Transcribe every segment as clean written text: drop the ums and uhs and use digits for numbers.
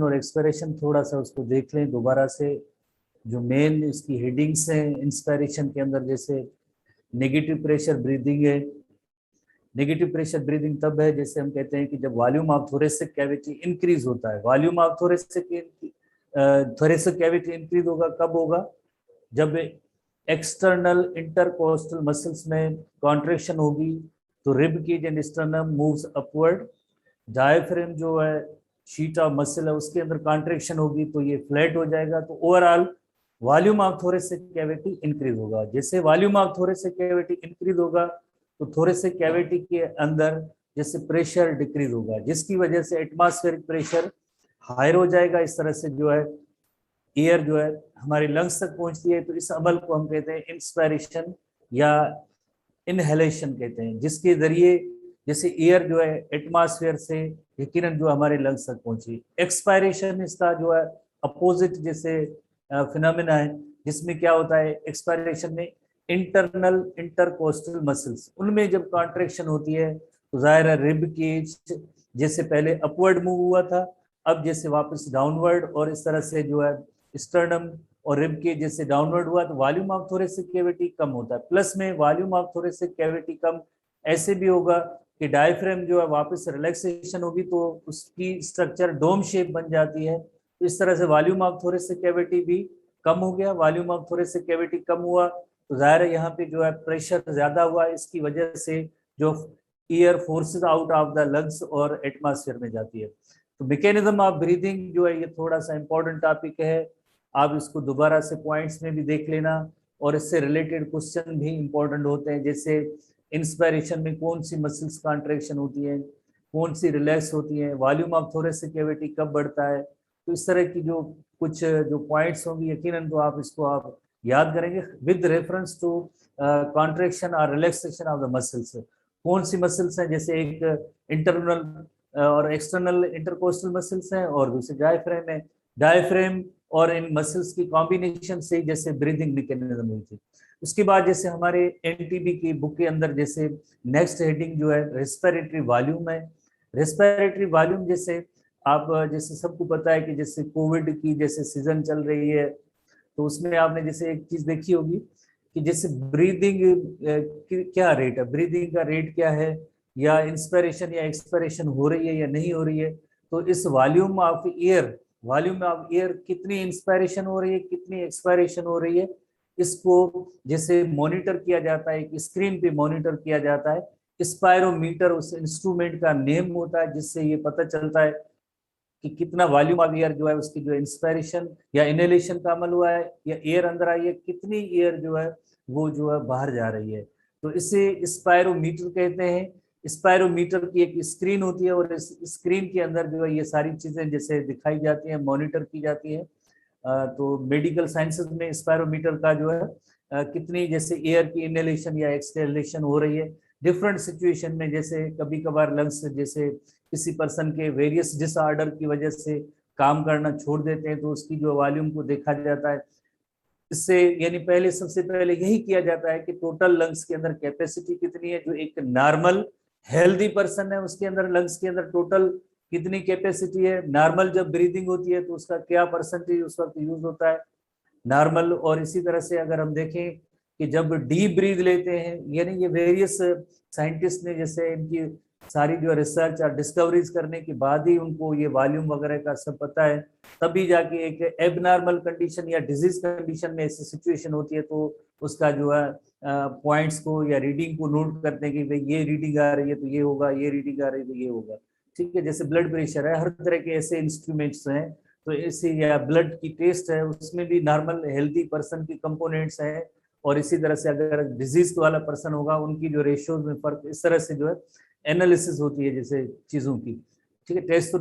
और एक्सपायरेशन थोड़ा सा उसको देख लें दोबारा से। जो मेन इसकी हेडिंग्स हैं इंस्पायरेशन के अंदर, जैसे नेगेटिव प्रेशर ब्रीदिंग है। नेगेटिव प्रेशर ब्रीदिंग तब है जैसे हम कहते हैं कि जब volume of thoracic cavity increase होता है। Volume of thoracic cavity increase होगा कब होगा? जब एक्सटर्नल इंटरकोस्टल मसल्स में कॉन्ट्रैक्शन होगी तो rib cage and sternum moves upward. Diaphragm जो है शीट ऑफ मसल है उसके अंदर कॉन्ट्रैक्शन होगी तो ये फ्लैट हो जाएगा, तो overall volume of thoracic cavity increase होगा। जैसे volume of thoracic cavity increase होगा तो थोरेसिक कैविटी के अंदर जैसे प्रेशर डिक्रीज होगा, जिसकी वजह से एटमॉस्फेरिक प्रेशर हायर हो जाएगा। इस तरह से जो है एयर जो है हमारे लंग्स तक पहुंचती है। तो इस अमल को हम कहते हैं इंस्पायरेशन या इनहेलेशन कहते हैं, जिसके जरिए जैसे एयर जो है एटमॉस्फेयर से यकीनन जो हमारे लंग्स तक पहुंची। एक्सपायरेशन इसका जो है अपोजिट जैसे फिनोमेना है, जिसमें क्या होता है एक्सपायरेशन में इंटरनल इंटरकोस्टल मसल्स उनमें जब कॉन्ट्रैक्शन होती है तो जाहिर है रिब केज जैसे पहले अपवर्ड मूव हुआ था अब जैसे वापस डाउनवर्ड, और इस तरह से जो है स्टर्नम और रिब केज जैसे डाउनवर्ड हुआ तो वॉल्यूम ऑफ थोरेसिक कैविटी कम होता है। प्लस में वॉल्यूम ऑफ थोरेसिक कैविटी कम ऐसे भी होगा कि डायफ्राम जो है वापस रिलैक्सेशन होगी तो उसकी स्ट्रक्चर डोम शेप बन जाती है। तो इस तरह से वॉल्यूम ऑफ थोरेसिक कैविटी भी कम हो गया। वॉल्यूम ऑफ थोरेसिक कैविटी कम हुआ तो जाहिर है यहाँ पे जो है प्रेशर ज्यादा हुआ, इसकी वजह से जो air forces out of the lungs और एटमॉस्फेयर में जाती है। तो मैकेनिज्म ऑफ ब्रीदिंग जो है ये थोड़ा सा इंपॉर्टेंट टॉपिक है, आप इसको दोबारा से पॉइंट्स में भी देख लेना। और इससे रिलेटेड क्वेश्चन भी इंपॉर्टेंट होते हैं, जैसे इंस्पायरेशन में कौन सी मसल्स कॉन्ट्रैक्शन होती है, कौन सी रिलैक्स होती है, वॉल्यूम ऑफ थोरेसिक कैविटी कब बढ़ता है। तो इस तरह की जो कुछ जो पॉइंट्स होंगी यकीनन तो आप इसको आप याद करेंगे विद रेफरेंस टू कॉन्ट्रैक्शन और रिलैक्सेशन ऑफ द मसल्स। कौन सी मसल्स हैं, जैसे एक इंटरनल और एक्सटर्नल इंटरकोस्टल मसल्स हैं और दूसरे डायफ्राम है। डायफ्राम और इन मसल्स की कॉम्बिनेशन से जैसे ब्रीदिंग मैकेनिज्म हुई थी। उसके बाद जैसे हमारे एनटीबी की बुक के अंदर जैसे नेक्स्ट हेडिंग जो है रेस्पिरेटरी वॉल्यूम है। रेस्पिरेटरी वॉल्यूम जैसे आप जैसे सबको पता है कि जैसे कोविड की जैसे सीजन चल रही है तो उसमें आपने जैसे एक चीज देखी होगी कि जैसे ब्रीदिंग क्या रेट है, ब्रीदिंग का रेट क्या है, या इंस्पिरेशन या एक्सपिरेशन हो रही है या नहीं हो रही है। तो इस वॉल्यूम ऑफ एयर कितनी इंस्पायरेशन हो रही है कितनी एक्सपायरेशन हो रही है, इसको जैसे मॉनिटर किया जाता है, एक स्क्रीन पे मॉनिटर किया जाता है। स्पायरोमीटर उस इंस्ट्रूमेंट का नेम होता है, जिससे ये पता चलता है कि कितना वॉल्यूम ऑफ एयर जो है उसकी जो इंस्पायरेशन या इनहेलेशन का अमल हुआ है या एयर अंदर आई है, कितनी एयर जो है वो जो है बाहर जा रही है। तो इसे स्पायरोमीटर कहते हैं। स्पायरोमीटर की एक स्क्रीन होती है और इस स्क्रीन के अंदर जो है ये सारी चीजें जैसे दिखाई जाती हैं, मॉनिटर की जाती है। तो मेडिकल साइंसेज में स्पायरोमीटर का जो है कितनी जैसे एयर की इनहेलेशन या एक्सहेलेशन हो रही है डिफरेंट सिचुएशन में। जैसे कभी कभार लंग्स जैसे किसी पर्सन के वेरियस डिसऑर्डर की वजह से काम करना छोड़ देते हैं तो उसकी जो वॉल्यूम को देखा जाता है। इससे यानी पहले सबसे पहले यही किया जाता है कि टोटल लंग्स के अंदर कैपेसिटी कितनी है। जो एक नॉर्मल हेल्दी पर्सन है उसके अंदर लंग्स के अंदर टोटल कितनी कैपेसिटी है, नॉर्मल जब ब्रीदिंग होती है तो उसका क्या परसेंटेज उस वक्त यूज होता है नॉर्मल। और इसी तरह से अगर हम देखें कि जब डीप ब्रीद लेते हैं, यानी ये वेरियस साइंटिस्ट ने जैसे इनकी सारी जो रिसर्च और डिस्कवरीज करने के बाद ही उनको ये वॉल्यूम वगैरह का सब पता है, तभी जाके एक एबनॉर्मल कंडीशन या डिजीज कंडीशन में ऐसी सिचुएशन होती है तो उसका जो है पॉइंट्स को या रीडिंग को नोट करते हैं कि भाई ये रीडिंग आ रही है तो ये होगा, ये रीडिंग आ रही है तो ये होगा। ठीक है, जैसे ब्लड प्रेशर है, हर तरह के ऐसे इंस्ट्रूमेंट्स हैं। तो ऐसे या ब्लड की टेस्ट है उसमें भी नॉर्मल हेल्दी पर्सन की कंपोनेंट्स हैं। और इसी तरह से अगर डिजीज वाला पर्सन होगा उनकी जो रेशियोज में फर्क, इस तरह से जो है एनालिसिस होती है जैसे चीजों की। ठीक है, टेस्ट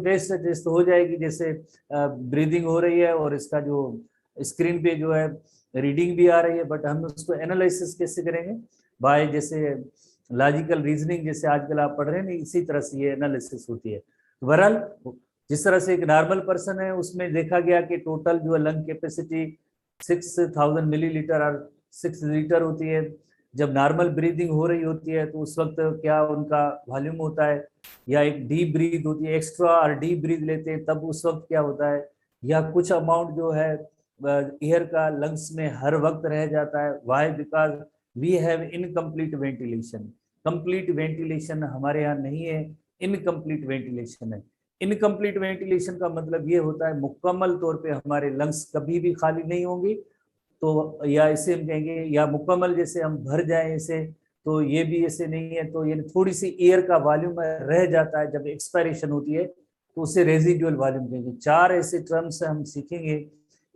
तो हो जाएगी जैसे ब्रीदिंग हो रही है और इसका जो स्क्रीन पे जो है रीडिंग भी आ रही है, बट हम उसको एनालिसिस कैसे करेंगे, बाय जैसे लॉजिकल रीजनिंग जैसे आजकल आप पढ़ रहे हैं, इसी तरह से ये एनालिसिस होती है। तो बहरहाल जिस तरह से एक नॉर्मल पर्सन है उसमें देखा गया कि टोटल जो है लंग कैपेसिटी 6000 मिलीलीटर और 6 लीटर होती है। जब नॉर्मल ब्रीदिंग हो रही होती है तो उस वक्त क्या उनका वॉल्यूम होता है, या एक डीप ब्रीथ होती है, एक्स्ट्रा और डीप ब्रीथ लेते हैं तब उस वक्त क्या होता है, या कुछ अमाउंट जो है एयर का लंग्स में हर वक्त रह जाता है। Why? Because we have incomplete ventilation. Complete ventilation हमारे यहाँ नहीं है, इनकम्प्लीट वेंटिलेशन है। इनकम्प्लीट वेंटिलेशन का मतलब ये होता है मुकम्मल तौर पे हमारे लंग्स कभी भी खाली नहीं होंगे, तो या इसे हम कहेंगे, या मुकम्मल जैसे हम भर जाएं इसे, तो ये भी ऐसे नहीं है। तो ये थोड़ी सी एयर का वॉल्यूम रह जाता है जब एक्सपायरेशन होती है, तो उसे रेजिडुअल वॉल्यूम कहेंगे। चार ऐसे टर्म्स हम सीखेंगे,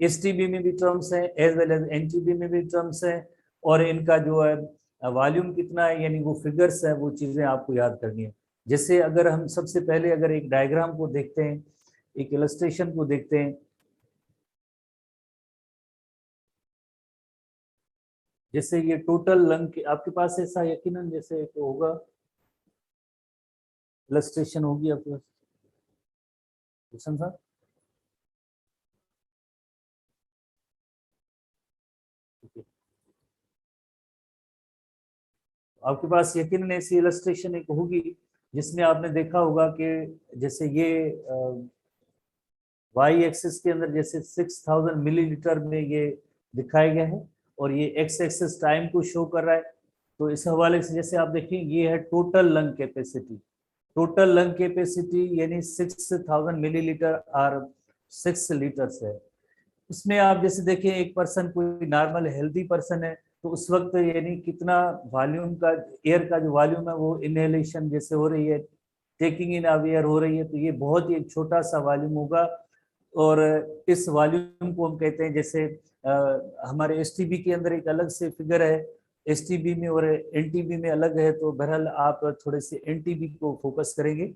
एसटीबी में भी टर्म्स हैं एज वेल एज एनटीबी में भी टर्म्स हैं, और इनका जो है वॉल्यूम कितना है, यानी वो फिगर्स है, वो चीजें आपको याद करनी है। जैसे अगर हम सबसे पहले अगर एक डायग्राम को देखते हैं, एक इलस्ट्रेशन को देखते हैं, जैसे ये टोटल लंग के आपके पास ऐसा यकीनन जैसे तो होगा, इलस्ट्रेशन होगी आपके पास भूषण साहब। आपके पास यकीनन ऐसी इलस्ट्रेशन एक होगी जिसमें आपने देखा होगा कि जैसे ये वाई एक्सिस के अंदर जैसे 6000 मिलीलीटर में ये दिखाया गया है, और ये एक्स एक्सिस टाइम को शो कर रहा है। तो इस हवाले से जैसे आप देखें, ये है total lung capacity. Total lung capacity यानी 6000 मिलीलीटर और 6 लीटर्स है। इसमें आप जैसे देखें, एक पर्सन कोई नॉर्मल हेल्दी पर्सन है, तो उस वक्त यानी कितना वॉल्यूम का, एयर का जो वॉल्यूम है वो इनहेलेशन जैसे हो रही है, टेकिंग इन ऑफ एयर हो रही है, तो ये बहुत ही एक छोटा सा वॉल्यूम होगा। और इस वॉल्यूम को हम कहते हैं, जैसे हमारे एसटीबी के अंदर एक अलग से फिगर है, एसटीबी में और एनटीबी में अलग है। तो बहरहाल आप थोड़े से एनटीबी को फोकस करेंगे,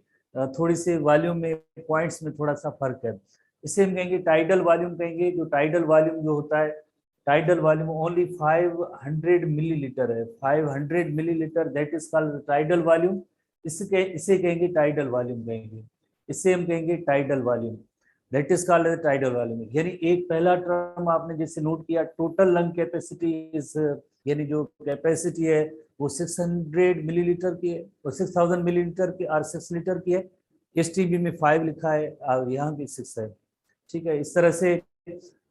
थोड़ी से वॉल्यूम में पॉइंट्स में थोड़ा सा फर्क है। इसे हम कहेंगे टाइडल वॉल्यूम कहेंगे। जो टाइडल वॉल्यूम जो होता है, टाइडल वॉल्यूम ओनली 500 मिलीलीटर है, 500 millilitre, that is called tidal volume. इसे कहेंगे टाइडल वॉल्यूम कहेंगे, इसे हम कहेंगे tidal volume, that is called tidal volume. यानी एक पहला टर्म आपने जैसे नोट किया, टोटल लंग कैपेसिटी इज, यानी जो कैपेसिटी है वो 600 मिलीलीटर की है, और 6000 मिलीलीटर की और 6 लीटर की है। एसटीबी में 5 लिखा है और यहाँ भी 6 है। ठीक है, इस तरह से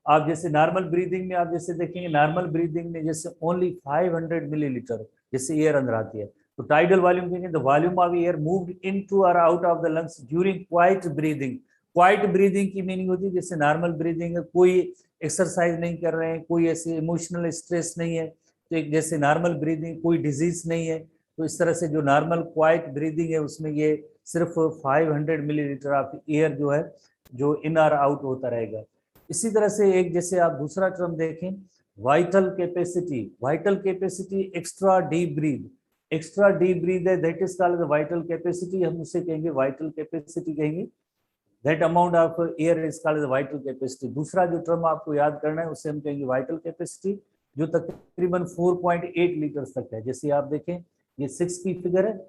आप जैसे नॉर्मल ब्रीदिंग में आप जैसे देखेंगे, नॉर्मल ब्रीदिंग में जैसे ओनली 500 मिलीलीटर जैसे एयर अंदर आती है, तो टाइडल वॉल्यूम कहेंगे the volume of air moved into और out of the lungs during quiet breathing. Quiet breathing की मीनिंग होती है जैसे नॉर्मल ब्रीदिंग है, कोई एक्सरसाइज नहीं कर रहे हैं, कोई ऐसे इमोशनल स्ट्रेस नहीं है, तो एक जैसे नॉर्मल ब्रीदिंग, कोई डिजीज नहीं है, तो इस तरह से जो नॉर्मल क्वाइट ब्रीदिंग है उसमें ये सिर्फ 500 मिलीलीटर ऑफ एयर जो है जो इन और आउट होता रहेगा। इसी तरह से एक जैसे आप दूसरा टर्म देखें, vital capacity. Vital capacity extra deep breath, extra deep breath है, that is called vital capacity, हम उसे कहेंगे वाइटल कैपेसिटी कहेंगे। That amount of air is called vital capacity. दूसरा जो टर्म आपको याद करना है उसे हम कहेंगे वाइटल कैपेसिटी, जो तकरीबन 4.8 लीटर तक है। जैसे आप देखें, ये 6 की फिगर है,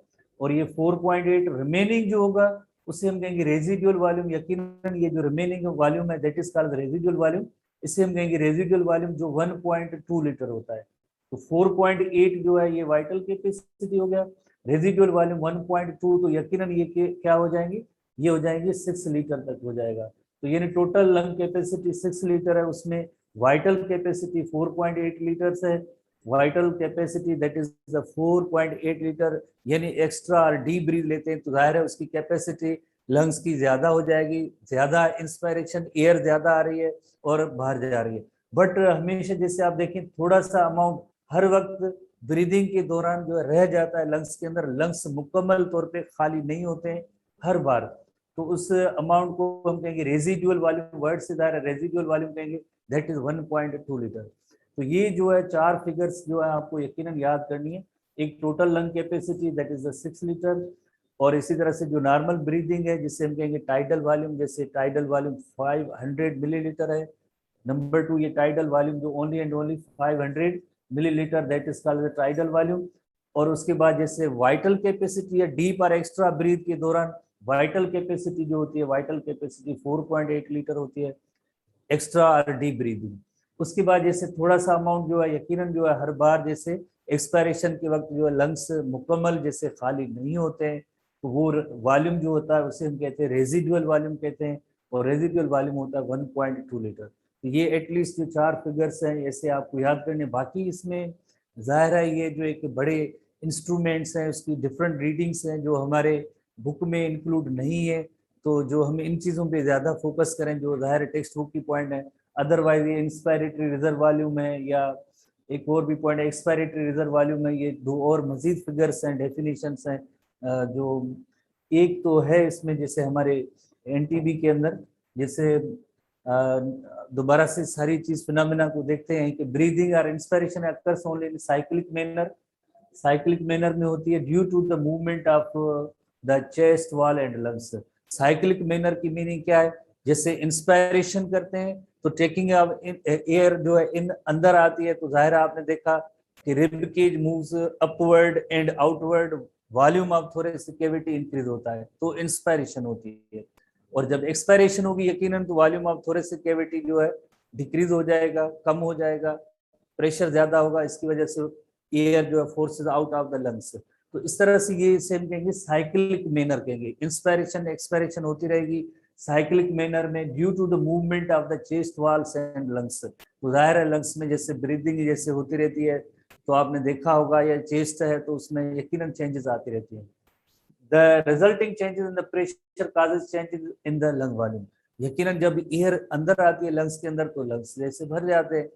और ये 4.8 रिमेनिंग जो होगा उसे हम कहेंगे रेजिडुअल वॉल्यूम। यकीनन ये जो रिमेनिंग वॉल्यूम है that is called residual volume, इसे हम कहेंगे रेजिडुअल वॉल्यूम, जो 1.2 लीटर होता है। तो 4.8 जो है ये वाइटल कैपेसिटी हो गया, रेजिडुअल वॉल्यूम 1.2, तो यकीनन ये क्या हो जाएंगे, ये हो जाएंगे 6 लीटर तक हो जाएगा। तो यानी टोटल लंग कैपेसिटी 6 लीटर है, उसमें वाइटल कैपेसिटी 4.8 लीटर्स है। Vital capacity that is the 4.8 litre, यानी एक्स्ट्रा और डीप ब्रीथ लेते हैं तो जाहिर है उसकी कैपेसिटी लंग्स की ज्यादा हो जाएगी, ज्यादा इंस्पायरेशन, एयर ज्यादा आ रही है और बाहर जा रही है। बट हमेशा जैसे आप देखें, थोड़ा सा अमाउंट हर वक्त ब्रीदिंग के दौरान जो रह जाता है लंग्स के अंदर, लंग्स मुकम्मल तौर पे खाली नहीं होते हैं हर बार, तो उस अमाउंट को हम कहेंगे रेजिडुअल वॉल्यूम, वर्ड से दायरा रेजिडुअल वॉल्यूम कहेंगे, दैट इज 1.2 लीटर। तो ये जो है चार फिगर्स जो है आपको यकीनन याद करनी है। एक total lung capacity that is 6 litre, और इसी तरह से जो नॉर्मल ब्रीदिंग है जिससे हम कहेंगे टाइडल वॉल्यूम, जैसे टाइडल वॉल्यूम 500 मिलीलीटर है। नंबर 2 ये टाइडल वॉल्यूम जो only and only 500 millilitre, that is called tidal volume. और उसके बाद जैसे वाइटल कैपेसिटी है डीप और एक्स्ट्रा ब्रीथ के दौरान, वाइटल कैपेसिटी जो होती है, वाइटल कैपेसिटी 4.8 लीटर होती है, एक्स्ट्रा और डीप ब्रीदिंग। उसके बाद जैसे थोड़ा सा अमाउंट जो है यकीनन जो है हर बार जैसे एक्सपायरेशन के वक्त जो है लंग्स मुकम्मल जैसे खाली नहीं होते हैं, तो वो वॉल्यूम जो होता है उसे हम कहते हैं रेजिडुअल वॉल्यूम कहते हैं, और रेजिडुअल वॉल्यूम होता है 1.2 लीटर। तो ये एटलीस्ट जो 4 फिगर्स हैं ऐसे आपको याद करने। बाकी इसमें जाहिर है ये जो एक बड़े इंस्ट्रूमेंट्स हैं उसकी डिफरेंट रीडिंग्स हैं जो हमारे बुक में इंक्लूड नहीं है, तो जो हम इन चीज़ों पे ज़्यादा फोकस करें जो ज़ाहिर टेक्स्ट बुक की पॉइंट है। अदरवाइज ये इंस्पायरेटरी रिजर्व वॉल्यूम है, या एक और भी पॉइंट है एक्सपायरेटरी रिजर्व वॉल्यूम है, ये दो और मजीद फिगर्स हैं, डेफिनेशंस हैं जो एक तो है इसमें जैसे हमारे एनटीबी के अंदर, जैसे दोबारा से सारी चीज फिनोमेना को देखते हैं कि ब्रीदिंग और inspiration occurs only in cyclic manner. Cyclic manner में होती है due to the movement of the chest wall and lungs. Cyclic manner की मीनिंग क्या है, जैसे इंस्पायरेशन करते हैं तो टेकिंग ऑफ एयर जो है इन अंदर आती है, तो जाहिर आपने देखा कि rib cage moves upward and outward, volume of thoracic cavity increase होता है, तो इंस्पायरेशन होती है। और जब एक्सपायरेशन होगी यकीनन तो वॉल्यूम ऑफ थोरेसिक कैविटी जो है डिक्रीज हो जाएगा, कम हो जाएगा, प्रेशर ज्यादा होगा, इसकी वजह से एयर जो है forces out of the lungs. तो इस तरह से ये सेम कहेंगे साइक्लिक मैनर कहेंगे, इंस्पायरेशन एक्सपायरेशन होती रहेगी साइक्लिक मैनर में due to the movement of the chest walls and lungs. तो जाहिर है लंग्स में जैसे ब्रीदिंग जैसे होती रहती है, तो आपने देखा होगा या चेस्ट है तो उसमें यकीनन चेंजेस आती रहती हैं। The resulting changes in the pressure causes changes in the lung volume। यकीनन जब एयर अंदर आती है लंग्स के अंदर तो लंग्स जैसे भर जाते हैं,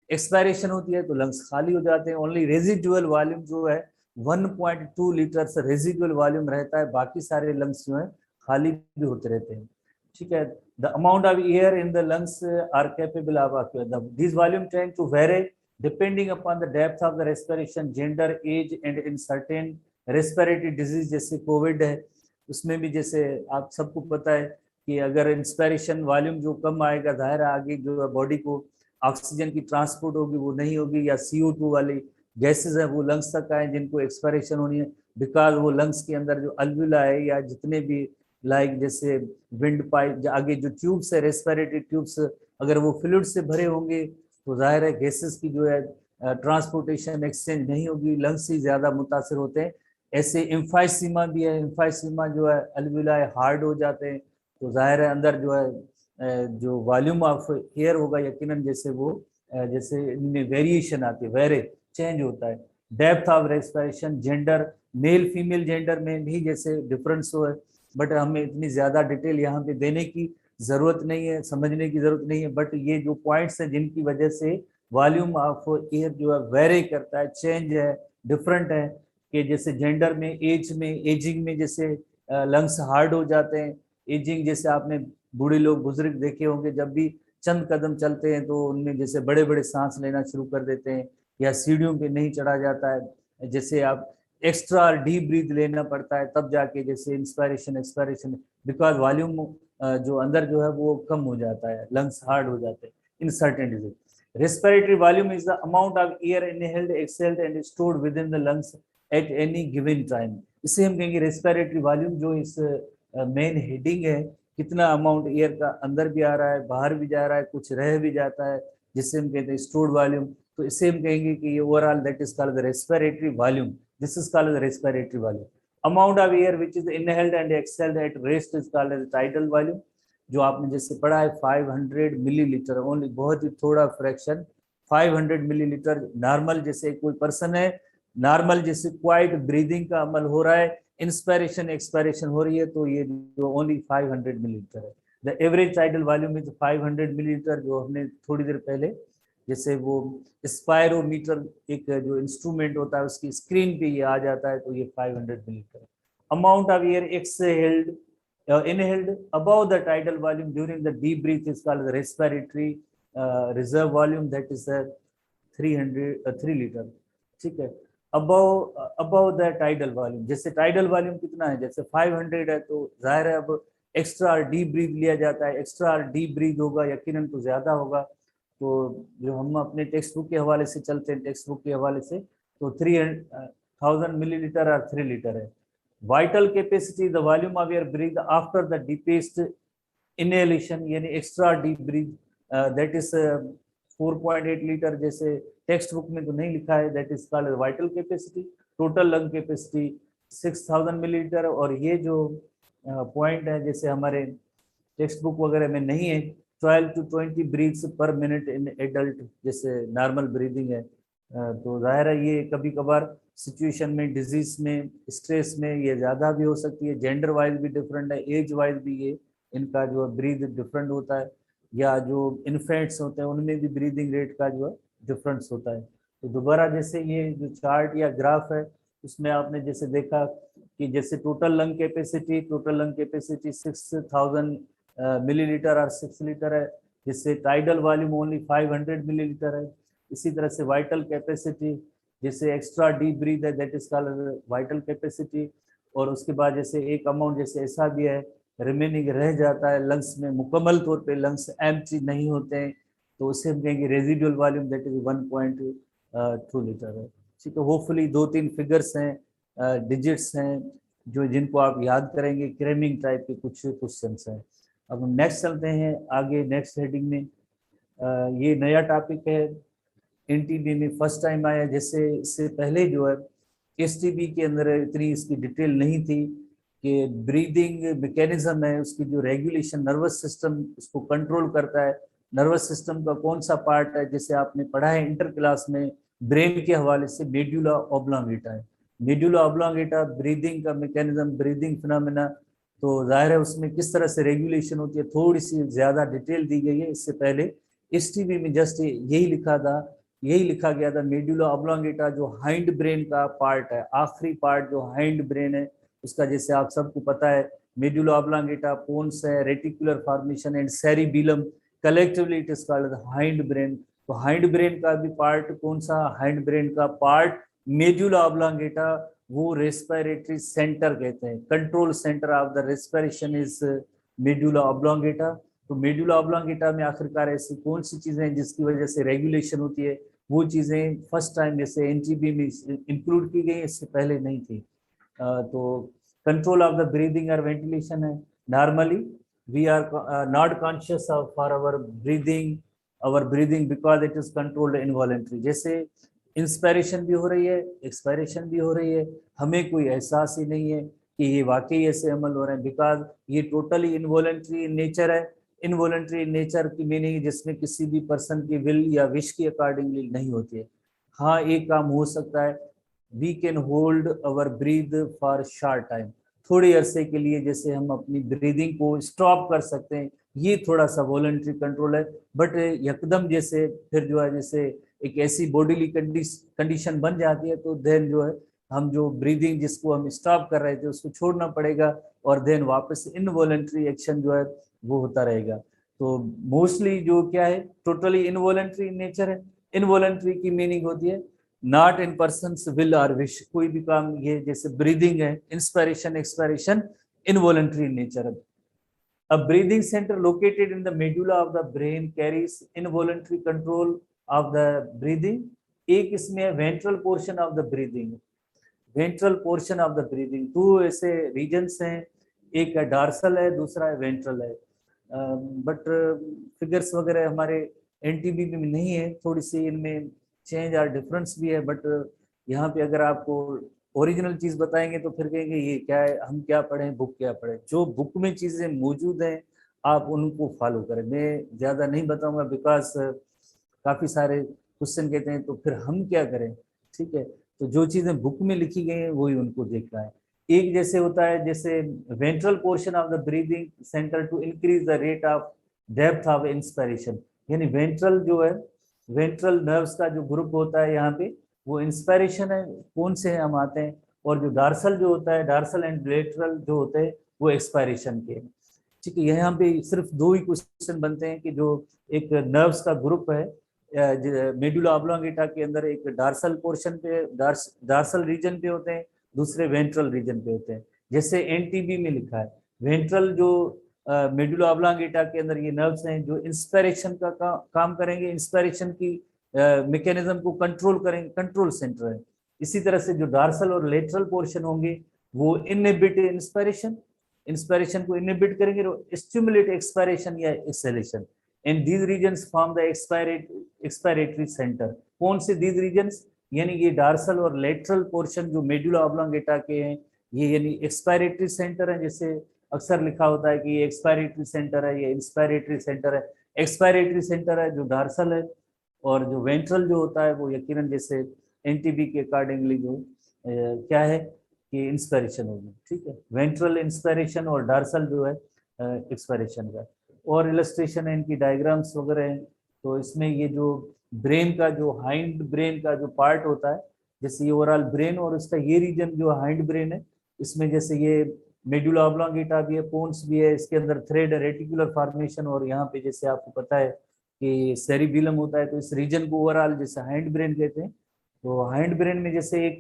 एक्सपायरेशन होती है तो लंग्स खाली हो जाते हैं। ओनली रेजिडुअल वॉल्यूम जो है 1.2 लीटर से रेजिडुअल वॉल्यूम रहता है, बाकी सारे लंग्स जो है खाली भी होते रहते हैं। ठीक है, the amount of air in the lungs are capable of this volume tend to vary depending upon the depth of the respiration, gender, age and in certain respiratory disease जैसे कोविड है उसमें भी जैसे आप सबको पता है कि अगर इंस्पायरेशन वॉल्यूम जो कम आएगा जाहिर आगे जो बॉडी को ऑक्सीजन की ट्रांसपोर्ट होगी वो नहीं होगी, या CO2 वाली गैसेस है वो लंग्स तक आए जिनको एक्सपायरेशन होनी है, बिकॉज वो लंग्स के अंदर जो अल्वुला है या जितने भी लाइक जैसे विंड पाइप आगे जो ट्यूब्स है रेस्पिरेटरी ट्यूब्स, अगर वो फ्लूइड से भरे होंगे तो जाहिर है गैसेस की जो है ट्रांसपोर्टेशन एक्सचेंज नहीं होगी, लंग्स ही ज्यादा मुतासर होते हैं। ऐसे इम्फाइसीमा भी है, इम्फाइसीमा जो है अल्वुलाई हार्ड हो जाते हैं, तो जाहिर है अंदर जो है जो वॉल्यूम ऑफ एयर होगा यकीनन जैसे वो जैसे इनमें वेरिएशन आती है, वेरे चेंज होता है। Depth of respiration, gender, male female gender में भी जैसे डिफरेंस हो है, बट हमें इतनी ज्यादा डिटेल यहाँ पे देने की जरूरत नहीं है, समझने की जरूरत नहीं है, बट ये जो पॉइंट्स है जिनकी वजह से वॉल्यूम ऑफ एयर जो है वेरी करता है, चेंज है, डिफरेंट है, कि जैसे जेंडर में, एज में, एजिंग में जैसे लंग्स हार्ड हो जाते हैं। एजिंग जैसे आपने बूढ़े लोग बुजुर्ग देखे होंगे जब भी चंद कदम चलते हैं तो उनमें जैसे बड़े बड़े सांस लेना शुरू कर देते हैं, या सीढ़ियों पे नहीं चढ़ा जाता है, जैसे आप एक्स्ट्रा डीप ब्रीथ लेना पड़ता है तब जाके जैसे इंस्पायरेशन एक्सपायरेशन, बिकॉज वॉल्यूम जो अंदर जो है वो कम हो जाता है, लंग्स हार्ड हो जाते हैं in certain disease. Respiratory volume is the amount of air inhaled exhaled and stored with in the lungs at any given time. इसे हम कहेंगे रेस्पिरेटरी वॉल्यूम, जो इस मेन हेडिंग है, कितना अमाउंट एयर का अंदर भी आ रहा है बाहर भी जा रहा है, कुछ रह भी जाता है, जिससे हम कहते हैं स्टोर्ड वॉल्यूम। तो इसे हम कहेंगे कि ये overall that is called the respiratory volume, this is called the respiratory volume. Amount of air which is inhaled and exhaled at rest is called as tidal volume, जो आपने जैसे पढ़ा है 500 मिलीलीटर, ओनली बहुत ही थोड़ा फ्रैक्शन 500 मिलीलीटर। नॉर्मल जैसे कोई person है, नॉर्मल जैसे क्वाइट ब्रीदिंग का अमल हो रहा है, इंस्पायरेशन एक्सपायरेशन हो रही है, तो ये जो ओनली 500 मिलीलीटर है। The average tidal volume is 500 millilitre, जो हमने थोड़ी देर पहले जैसे वो स्पायरोमीटर एक जो इंस्ट्रूमेंट होता है उसकी स्क्रीन पे ये आ जाता है, तो ये 500 millilitre. Amount of air exhaled inhaled above the tidal volume during the deep breath is called the respiratory reserve volume, that is 3 litre. ठीक है, above the tidal volume, जैसे tidal volume कितना है, जैसे 500 है तो जाहिर है अब एक्स्ट्रा डीप ब्रीथ लिया जाता है, एक्स्ट्रा डीप ब्रीथ होगा यकीनन तो ज्यादा होगा। तो जो हम अपने टेक्स्ट बुक के हवाले से चलते हैं, टेक्स्ट बुक के हवाले से तो 3000 मिलीलीटर और 3 लीटर है। Vital capacity the volume of air breath after the deepest inhalation, यानी extra deep breath, that is 4.8 litre, जैसे टेक्स्ट बुक में तो नहीं लिखा है, that is called vital capacity. Total lung capacity 6000 millilitre. और ये जो पॉइंट है जैसे हमारे टेक्स्ट बुक वगैरह में नहीं है, 12 to 20 breaths per minute in adult, जैसे नॉर्मल ब्रीदिंग है। तो जाहिर है ये कभी कभार सिचुएशन में, डिजीज में, स्ट्रेस में ये ज़्यादा भी हो सकती है। जेंडर वाइज भी डिफरेंट है, एज वाइज भी ये इनका जो ब्रीद डिफरेंट होता है, या जो इन्फेंट्स होते हैं उनमें भी ब्रीदिंग रेट का जो है डिफरेंस होता है। तो दोबारा जैसे ये जो चार्ट या ग्राफ है उसमें आपने जैसे देखा कि जैसे टोटल लंग कैपेसिटी 6000 मिलीलीटर और 6 लीटर है, जिससे टाइडल वॉल्यूम ओनली 500 मिलीलीटर है। इसी तरह से वाइटल कैपेसिटी, जैसे एक्स्ट्रा डीप ब्रीथ है, that is called vital capacity. और उसके बाद जैसे एक अमाउंट जैसे ऐसा भी है रिमेनिंग रह जाता है लंग्स में, मुकम्मल तौर पे लंग्स एम्प्टी नहीं होते हैं, तो उसे हम कहेंगे residual volume, that is 1.2 litre है। ठीक है, होपफुली 2-3 फिगर्स हैं, डिजिट्स हैं जो जिनको आप याद करेंगे, क्रेमिंग टाइप के कुछ क्वेश्चंस हैं। अब हम नेक्स्ट चलते हैं आगे, नेक्स्ट हेडिंग में। ये नया टॉपिक है, एनटीबी में फर्स्ट टाइम आया। जैसे इससे पहले जो है एसटीबी के अंदर इतनी इसकी डिटेल नहीं थी कि ब्रीदिंग मैकेनिज्म है उसकी जो रेगुलेशन, नर्वस सिस्टम उसको कंट्रोल करता है। नर्वस सिस्टम का कौन सा पार्ट है, जैसे आपने पढ़ा है इंटर क्लास में ब्रेन के हवाले से, मेडुला ऑब्लोंगेटा है। मेडुला ऑब्लोंगेटा ब्रीदिंग का मैकेनिज्म, ब्रीदिंग फिनोमेना, तो जाहिर है उसमें किस तरह से रेगुलेशन होती है थोड़ी सी ज्यादा डिटेल दी गई है। इससे पहले एसटीबी में जस्ट यही लिखा गया था, मेडुला ऑब्लोंगेटा जो हाइंड ब्रेन का पार्ट है, आखिरी पार्ट जो हाइंड ब्रेन है उसका, जैसे आप सबको पता है मेडुला ऑब्लोंगेटा, पोन्स है, reticular formation and cerebellum, collectively it is called hind brain. तो हाइंड ब्रेन का भी पार्ट कौन सा, हाइंड ब्रेन का पार्ट मेडुला ऑब्लोंगेटा, वो रेस्पिरेटरी सेंटर कहते हैं, control centre of the respiration is medulla oblongata. तो मेडुला ऑब्लोंगेटा में आखिरकार ऐसी कौन सी चीजें हैं जिसकी वजह से रेगुलेशन होती है, वो चीजें फर्स्ट टाइम जैसे एनटीबी में इंक्लूड की गई, इससे पहले नहीं थी। तो कंट्रोल ऑफ द ब्रीदिंग और वेंटिलेशन है। Normally we are not conscious of for our breathing because it is controlled involuntary. जैसे इंस्पायरेशन भी हो रही है, एक्सपायरेशन भी हो रही है, हमें कोई एहसास ही नहीं है कि ये वाकई ऐसे अमल हो रहे हैं, बिकॉज ये टोटली इनवॉलेंट्री इन नेचर है। इनवॉलेंट्री इन नेचर की मीनिंग जिसमें किसी भी पर्सन की विल या विश के अकॉर्डिंगली नहीं होती है। हाँ, एक काम हो सकता है, we can hold our breath for short time, थोड़े अरसे के लिए जैसे हम अपनी ब्रीदिंग को स्टॉप कर सकते हैं, ये थोड़ा सा वॉलंटरी कंट्रोल है। बट यकदम जैसे फिर जो है जैसे एक ऐसी बॉडीली कंडीशन बन जाती है तो देन जो है हम जो ब्रीदिंग जिसको हम स्टॉप कर रहे थे उसको छोड़ना पड़ेगा, और देन वापस इनवॉलंटरी एक्शन जो है वो होता रहेगा। तो मोस्टली जो क्या है, टोटली इनवॉलंटरी नेचर है। इनवॉलंटरी की मीनिंग होती है नॉट इन पर्सन्स विल और विश, कोई भी काम ये जैसे ब्रीदिंग है, इंस्पायरेशन एक्सपायरेशन, इनवॉलंटरी नेचर है। A breathing center located in the medulla of the brain carries involuntary control of the breathing. एक इसमें ventral portion of the breathing, ventral portion of the breathing, दो ऐसे regions हैं, एक dorsal है, दूसरा ventral है। बट फिगर्स वगैरह हमारे एनटीबी में नहीं है, थोड़ी सी इनमें चेंज और डिफरेंस भी है। बट यहाँ पे अगर आपको ओरिजिनल चीज बताएंगे तो फिर कहेंगे ये क्या है, हम क्या पढ़ें, बुक क्या पढ़ें। जो बुक में चीजें मौजूद हैं आप उनको फॉलो करें, मैं ज्यादा नहीं बताऊंगा बिकॉज काफी सारे क्वेश्चन कहते हैं तो फिर हम क्या करें। ठीक है, तो जो चीजें बुक में लिखी गई हैं वही उनको देखना है। एक जैसे होता है जैसे ventral portion of the breathing centre to increase the rate of depth of inspiration, यानी वेंट्रल जो है, वेंट्रल नर्व्स का जो ग्रुप होता है यहाँ पे वो इंस्पायरेशन है, कौन से हैं हम आते हैं। और जो डार्सल जो होता है, डार्सल एंड लेटरल जो होते हैं वो एक्सपायरेशन के। ठीक है, यहाँ पे सिर्फ दो ही क्वेश्चन बनते हैं कि जो एक नर्व्स का ग्रुप है मेडुला ऑब्लोंगेटा के अंदर, एक डार्सल पोर्शन पे, डार्सल रीजन पे होते हैं, दूसरे वेंट्रल रीजन पे होते हैं। जैसे एनटीबी में लिखा है वेंट्रल जो मेडुला ऑब्लोंगेटा के अंदर ये नर्व्स हैं जो इंस्पायरेशन का काम करेंगे, इंस्पायरेशन की मैकेनिज्म को कंट्रोल करेंगे, कंट्रोल सेंटर है। इसी तरह से जो डार्सल और लेटरल पोर्शन होंगे वो इनहिबिट इंस्पायरेशन, इंस्पायरेशन को इनहिबिट करेंगे, और स्टिमुलेट एक्सपायरेशन या exhalation, and these regions form the expiratory centre. कौन से दीज रीजन्स, यानी ये डार्सल और लेटरल पोर्शन जो मेडुला ऑब्लोंगेटा के हैं, ये यानी एक्सपायरेटरी सेंटर है। जैसे अक्सर लिखा होता है कि ये एक्सपायरेटरी सेंटर है, ये इंस्पायरेटरी सेंटर है। एक्सपायरेटरी सेंटर है जो डार्सल है, और जो वेंट्रल जो होता है वो यकीनन जैसे एनटीबी के अकॉर्डिंगली जो क्या है कि इंस्पायरेशन होगी। ठीक है, वेंट्रल इंस्पायरेशन और डार्सल जो है एक्सपायरेशन का। और इलस्ट्रेशन है, इनकी डायग्राम्स वगैरह हैं। तो इसमें ये जो ब्रेन का जो हाइंड ब्रेन का जो पार्ट होता है, जैसे ये ओवरऑल ब्रेन और इसका ये रीजन जो हाइंड ब्रेन है, इसमें जैसे ये मेडुला ऑब्लोंगेटा भी है, पोन्स भी है, इसके अंदर थ्रेड रेटिकुलर फॉर्मेशन, और यहाँ पे जैसे आपको पता है कि सेरिबिलम होता है। तो इस रीजन को ओवरऑल जैसे हाइंड ब्रेन कहते हैं। तो हाइंड ब्रेन में जैसे एक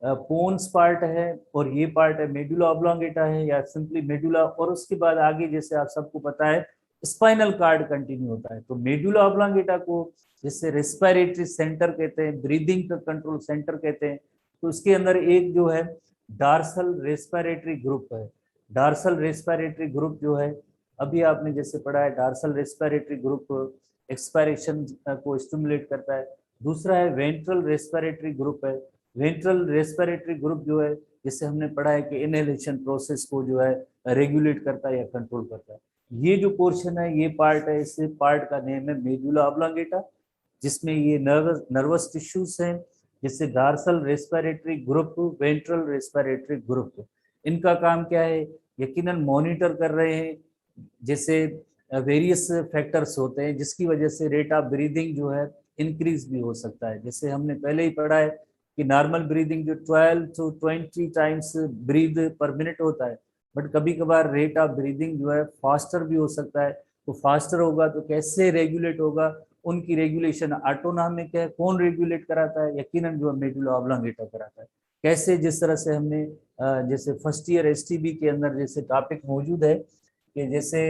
पोन्स पार्ट है, और ये पार्ट है मेडुला ऑब्लोंगेटा है, या सिंपली मेडुला, और उसके बाद आगे जैसे आप सबको पता है स्पाइनल कार्ड कंटिन्यू होता है। तो मेडुला ऑब्लोंगेटा को जिससे रेस्पिरेटरी सेंटर कहते हैं, ब्रीदिंग का कंट्रोल सेंटर कहते हैं। तो उसके अंदर एक जो है डार्सल रेस्पिरेटरी ग्रुप है। डार्सल रेस्पिरेटरी ग्रुप जो है, अभी आपने जैसे पढ़ा है, डार्सल रेस्पिरेटरी ग्रुप एक्सपायरेशन को स्टिमुलेट करता है। दूसरा है वेंट्रल रेस्पिरेटरी ग्रुप है। वेंट्रल रेस्पिरेटरी ग्रुप जो है, जिससे हमने पढ़ा है कि इनहेलेशन प्रोसेस को जो है रेगुलेट करता है या कंट्रोल करता है। ये जो पोर्शन है, ये पार्ट है, इस पार्ट का नेम है मेडुला ऑब्लोंगेटा, जिसमें ये नर्वस टिश्यूज हैं, जैसे dorsal respiratory group, ventral respiratory group. इनका काम क्या है, यकीनन मॉनिटर कर रहे हैं, जैसे वेरियस फैक्टर्स होते हैं जिसकी वजह से रेट ऑफ ब्रीदिंग जो है इंक्रीज भी हो सकता है। जैसे हमने पहले ही पढ़ा है कि नॉर्मल ब्रीदिंग जो 12 to 20 टाइम्स ब्रीद पर मिनट होता है, बट कभी कभार रेट ऑफ ब्रीदिंग जो है फास्टर भी हो सकता है। तो फास्टर होगा तो कैसे रेगुलेट होगा, उनकी रेगुलेशन ऑटोनॉमिक है। कौन रेगुलेट कराता है, यकीनन जो मेडुला ऑब्लोंगेटा कराता है। कैसे, जिस तरह से हमने जैसे फर्स्ट ईयर एसटीबी के अंदर जैसे टॉपिक मौजूद है कि जैसे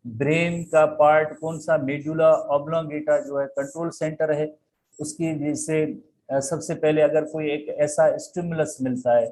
ब्रेन का पार्ट कौन सा, मेडुला ऑब्लोंगेटा जो है कंट्रोल सेंटर है। उसकी जैसे सबसे पहले अगर कोई एक ऐसा स्टिमुलस मिलता है,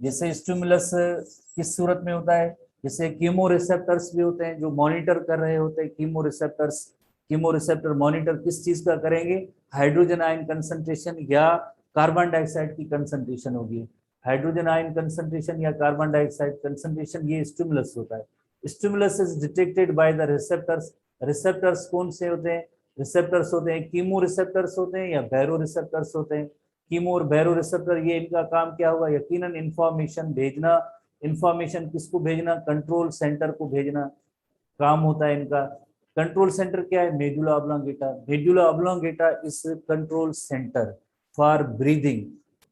जैसे स्टिमुलस किस सूरत में होता है, जैसे कीमो रिसेप्टर्स भी होते हैं जो मॉनिटर कर रहे होते हैं। कीमो रिसेप्टर मॉनिटर किस चीज का करेंगे, हाइड्रोजन आयन कंसंट्रेशन या कार्बन डाइऑक्साइड की कंसंट्रेशन होगी। हाइड्रोजन आयन कंसंट्रेशन या कार्बन डाइऑक्साइड कंसंट्रेशन, ये स्टिमुलस होता है। Stimulus is detected by the receptors. Receptors कौन से होते हैं, रिसेप्टर्स होते हैं कीमो रिसेप्टर्स होते हैं या बैरो रिसेप्टर्स होते हैं। कीमो और बैरो रिसेप्टर, ये इनका काम क्या होगा, यकीनन इंफॉर्मेशन भेजना। इंफॉर्मेशन किसको भेजना, कंट्रोल सेंटर को भेजना काम होता है इनका। कंट्रोल सेंटर क्या है, medulla oblongata. Medulla oblongata is control centre for breathing.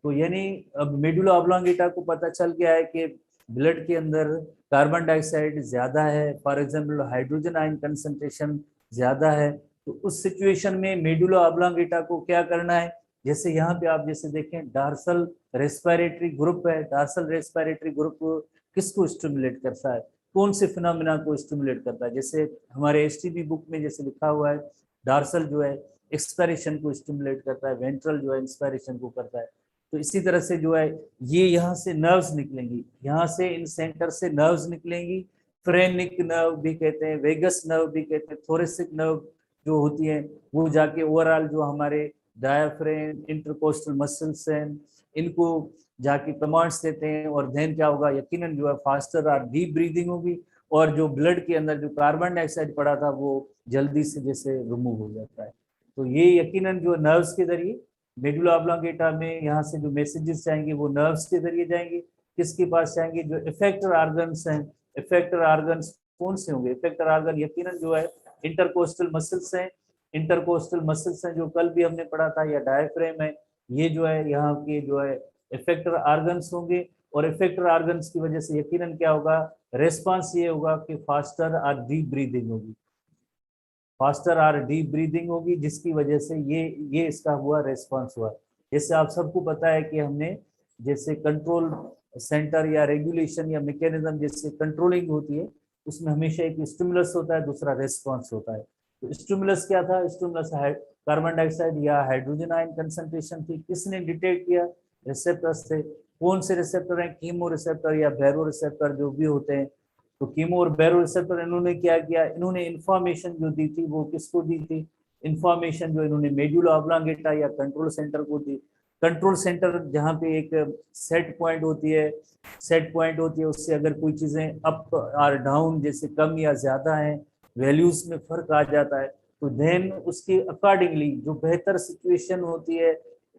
तो यानी अब मेडुला ऑब्लोंगेटा को पता चल गया है कि ब्लड के अंदर कार्बन डाइऑक्साइड ज्यादा है, for example hydrogen ion concentration ज्यादा है। तो उस सिचुएशन में मेडुला ऑब्लोंगेटा को क्या करना है, जैसे यहाँ पे आप जैसे देखें डार्सल रेस्पिरेटरी ग्रुप है। डार्सल रेस्पिरेटरी ग्रुप किसको स्टिमुलेट करता है, कौन से फिनोमिना को स्टिमुलेट करता है। जैसे हमारे एसटीबी बुक में जैसे लिखा हुआ है, डार्सल जो है एक्सपायरेशन को स्टिमुलेट करता है, वेंट्रल जो है इंस्पायरेशन को करता है। तो इसी तरह से जो है ये यहाँ से नर्व्स निकलेंगी, यहाँ से इन सेंटर से नर्व्स निकलेंगी। फ्रेनिक नर्व भी कहते हैं, वेगस नर्व भी कहते हैं, थोरेसिक नर्व जो होती है वो जाके ओवरऑल जो हमारे डायाफ्रेम इंटरकोस्टल मसल्स हैं, इनको जाके कमांड्स देते हैं। और देन क्या होगा, यकीनन जो है फास्टर और डीप ब्रीदिंग होगी, और जो ब्लड के अंदर जो कार्बन डाइऑक्साइड पड़ा था वो जल्दी से जैसे रिमूव हो जाता है। तो ये यकीनन जो नर्व्स के जरिए मेडुला ऑब्लोंगेटा में यहाँ से जो मैसेजेस जाएंगे वो नर्व्स के जरिए जाएंगे। किसके पास जाएंगे, जो इफेक्टर ऑर्गन्स हैं। इफेक्टर ऑर्गन्स कौन से होंगे, इफेक्टर ऑर्गन यकीनन जो है इंटरकोस्टल मसल्स हैं। इंटरकोस्टल मसल्स हैं जो कल भी हमने पढ़ा था, या डायफ्रेम है, ये जो है यहाँ के जो है इफेक्टर ऑर्गन्स होंगे। और इफेक्टर ऑर्गन्स की वजह से यकीनन क्या होगा, रेस्पॉन्स ये होगा कि फास्टर और डीप ब्रीदिंग होगी, फास्टर और डीप ब्रीदिंग होगी, जिसकी वजह से ये इसका हुआ रेस्पॉन्स हुआ। जैसे आप सबको पता है कि हमने जैसे कंट्रोल सेंटर या रेगुलेशन या मैकेनिज्म जैसे कंट्रोलिंग होती है, उसमें हमेशा एक स्टिमुलस होता है, दूसरा रेस्पॉन्स होता है। तो स्टिमुलस क्या था, स्टिमुलस कार्बन डाइऑक्साइड या हाइड्रोजन आयन कंसंट्रेशन थी। किसने डिटेक्ट किया, रिसेप्टर्स थे। कौन से रिसेप्टर हैं, कीमो रिसेप्टर या बैरो रिसेप्टर जो भी होते हैं। तो कीमो और बैरो रिसेप्टर इन्होंने क्या किया, इन्होंने इंफॉर्मेशन जो दी थी वो किसको दी थी, इंफॉर्मेशन जो इन्होंने मेडुला ऑब्लांगेटा या कंट्रोल सेंटर को दी। कंट्रोल सेंटर जहाँ पे एक सेट पॉइंट होती है, सेट पॉइंट होती है, उससे अगर कोई चीजें अप और डाउन जैसे कम या ज्यादा है, वैल्यूज में फर्क आ जाता है, तो देन उसके अकॉर्डिंगली जो बेहतर सिचुएशन होती है,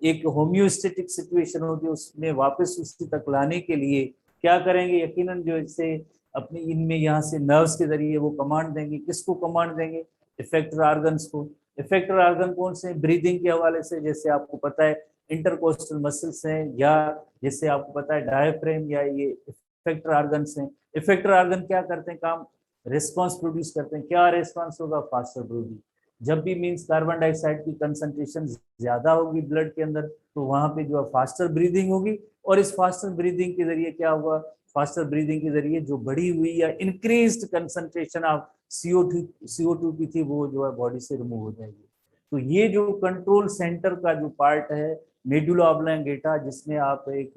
एक होम्योस्टेटिक सिचुएशन होती है, उसमें वापस उसी तक लाने के लिए क्या करेंगे, यकीनन जो इससे अपनी इनमें यहाँ से नर्व्स के जरिए वो कमांड देंगे, किसको कमांड देंगे, इफेक्टर ऑर्गन्स को। इफेक्टर ऑर्गन कौन से, ब्रीदिंग के हवाले से जैसे आपको पता है इंटरकोस्टल मसल्स हैं, या जैसे आपको पता है डायफ्रेम, या ये इफेक्टर ऑर्गन्स हैं। इफेक्टर ऑर्गन क्या करते हैं काम, रिस्पॉन्स प्रोड्यूस करते हैं। क्या रिस्पॉन्स होगा, फास्टर ब्रीदिंग। जब भी मीन्स कार्बन डाइऑक्साइड की कंसंट्रेशन ज्यादा होगी ब्लड के अंदर, तो वहां पे जो है फास्टर ब्रीदिंग होगी, और इस फास्टर ब्रीदिंग के जरिए क्या होगा, फास्टर ब्रीदिंग के जरिए जो बढ़ी हुई या इंक्रीज्ड कंसंट्रेशन ऑफ CO2 की थी, वो जो है बॉडी से रिमूव हो जाएगी। तो ये जो कंट्रोल सेंटर का जो पार्ट है मेडुला ऑब्लांगेटा, जिसमें आप एक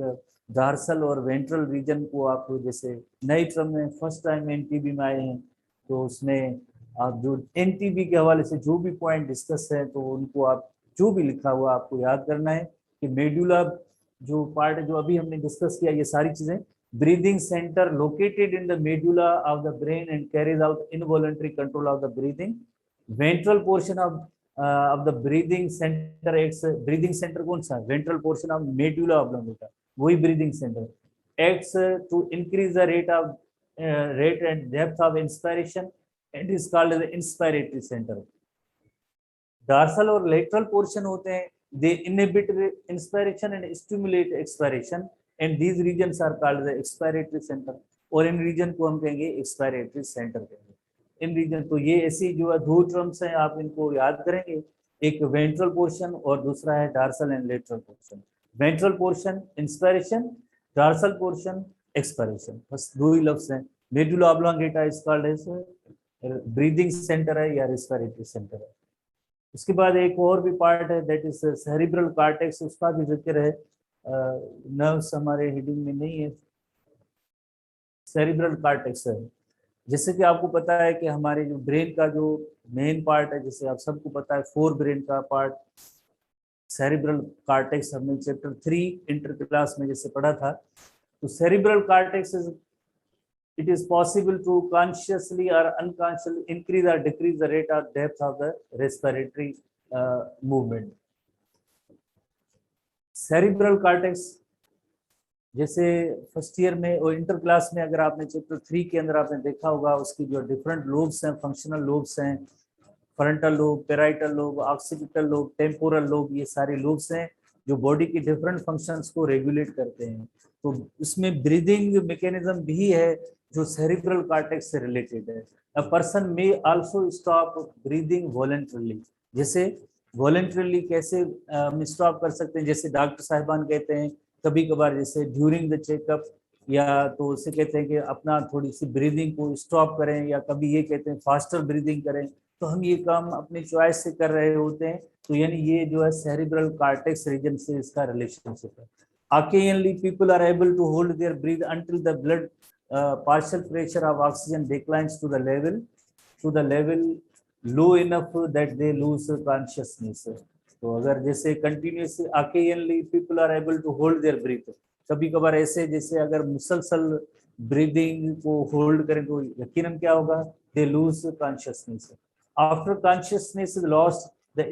डार्सल और वेंट्रल रीजन को आप जैसे नई टर्म में फर्स्ट टाइम एनटीबी में आए हैं, तो उसमें आप जो एनटीबी के हवाले से जो भी पॉइंट डिस्कस है, तो उनको आप जो भी लिखा हुआ आपको याद करना है कि मेडुला जो पार्ट है जो अभी हमने डिस्कस किया, ये सारी चीजें breathing center located in the medulla of the brain and carries out involuntary control of the breathing. Ventral portion of the breathing center acts, breathing center कौन सा, ventral portion of medulla oblongata, वही breathing center acts to increase the rate and depth of inspiration and is called as the inspiratory center. Dorsal और lateral portion होते हैं, they inhibit inspiration and stimulate expiration, and these regions are called the expiratory center, और इन reason को हम कहेंगे expiratory centre कहेंगे। इन reason, तो ये ऐसी जो है दो टर्म्स हैं, आप इनको याद करेंगे, एक वेंट्रल पोर्शन और दूसरा है dorsal and lateral portion. Ventral portion inspiration, dorsal portion expiration, बस दो ही लफ्ज हैं। Medulla oblongata is called as breathing centre है या रेस्पिरेटरी सेंटर है। उसके बाद एक और भी पार्ट है दैट इज सेरिब्रल कॉर्टेक्स, उसका भी जिक्र है, नर्व्स हमारे हेडिंग में नहीं है। सेरिब्रल कॉर्टेक्स है, जैसे कि आपको पता है कि हमारे जो ब्रेन का जो मेन पार्ट है, जैसे आप सबको पता है फोर ब्रेन का पार्ट सेरिब्रल कॉर्टेक्स, हमने चैप्टर 3 इंटर क्लास में जैसे पढ़ा था। तो cerebral cortex is, it is possible to consciously or unconsciously increase or decrease the rate or depth of the respiratory movement. Cerebral cortex, जैसे first year में और inter class में अगर आपने चैप्टर 3 के अंदर आपने देखा होगा, उसकी जो डिफरेंट लोब्स हैं, फंक्शनल लोब्स हैं, frontal lobe, parietal lobe, occipital lobe, temporal lobe, ये सारे लोब्स हैं जो बॉडी की डिफरेंट फंक्शंस को रेगुलेट करते हैं। तो इसमें ब्रीदिंग मैकेनिज्म भी है जो सेरिब्रल कॉर्टेक्स से रिलेटेड है। A person may also stop breathing voluntarily, जैसे वॉलंटरली कैसे स्टॉप कर सकते हैं, जैसे डॉक्टर साहिबान कहते हैं कभी कभार, जैसे ड्यूरिंग द चेकअप, या तो उसे कहते हैं कि अपना थोड़ी सी ब्रीदिंग को स्टॉप करें, या कभी ये कहते हैं फास्टर ब्रीदिंग करें, तो हम ये काम अपनी चॉइस से कर रहे होते हैं। तो यानी ये जो है सेरिब्रल कॉर्टेक्स रीजन से इसका रिलेशनशिप है। Occasionally people are able to hold their breath until the blood partial pressure of oxygen declines to the level low enough that they lose consciousness. तो अगर जैसे continuously occasionally people are able to hold their breath, कभी कभार ऐसे जैसे अगर मुसलसल breathing को होल्ड करें तो यकीनन क्या होगा, they lose consciousness. After consciousness is lost, the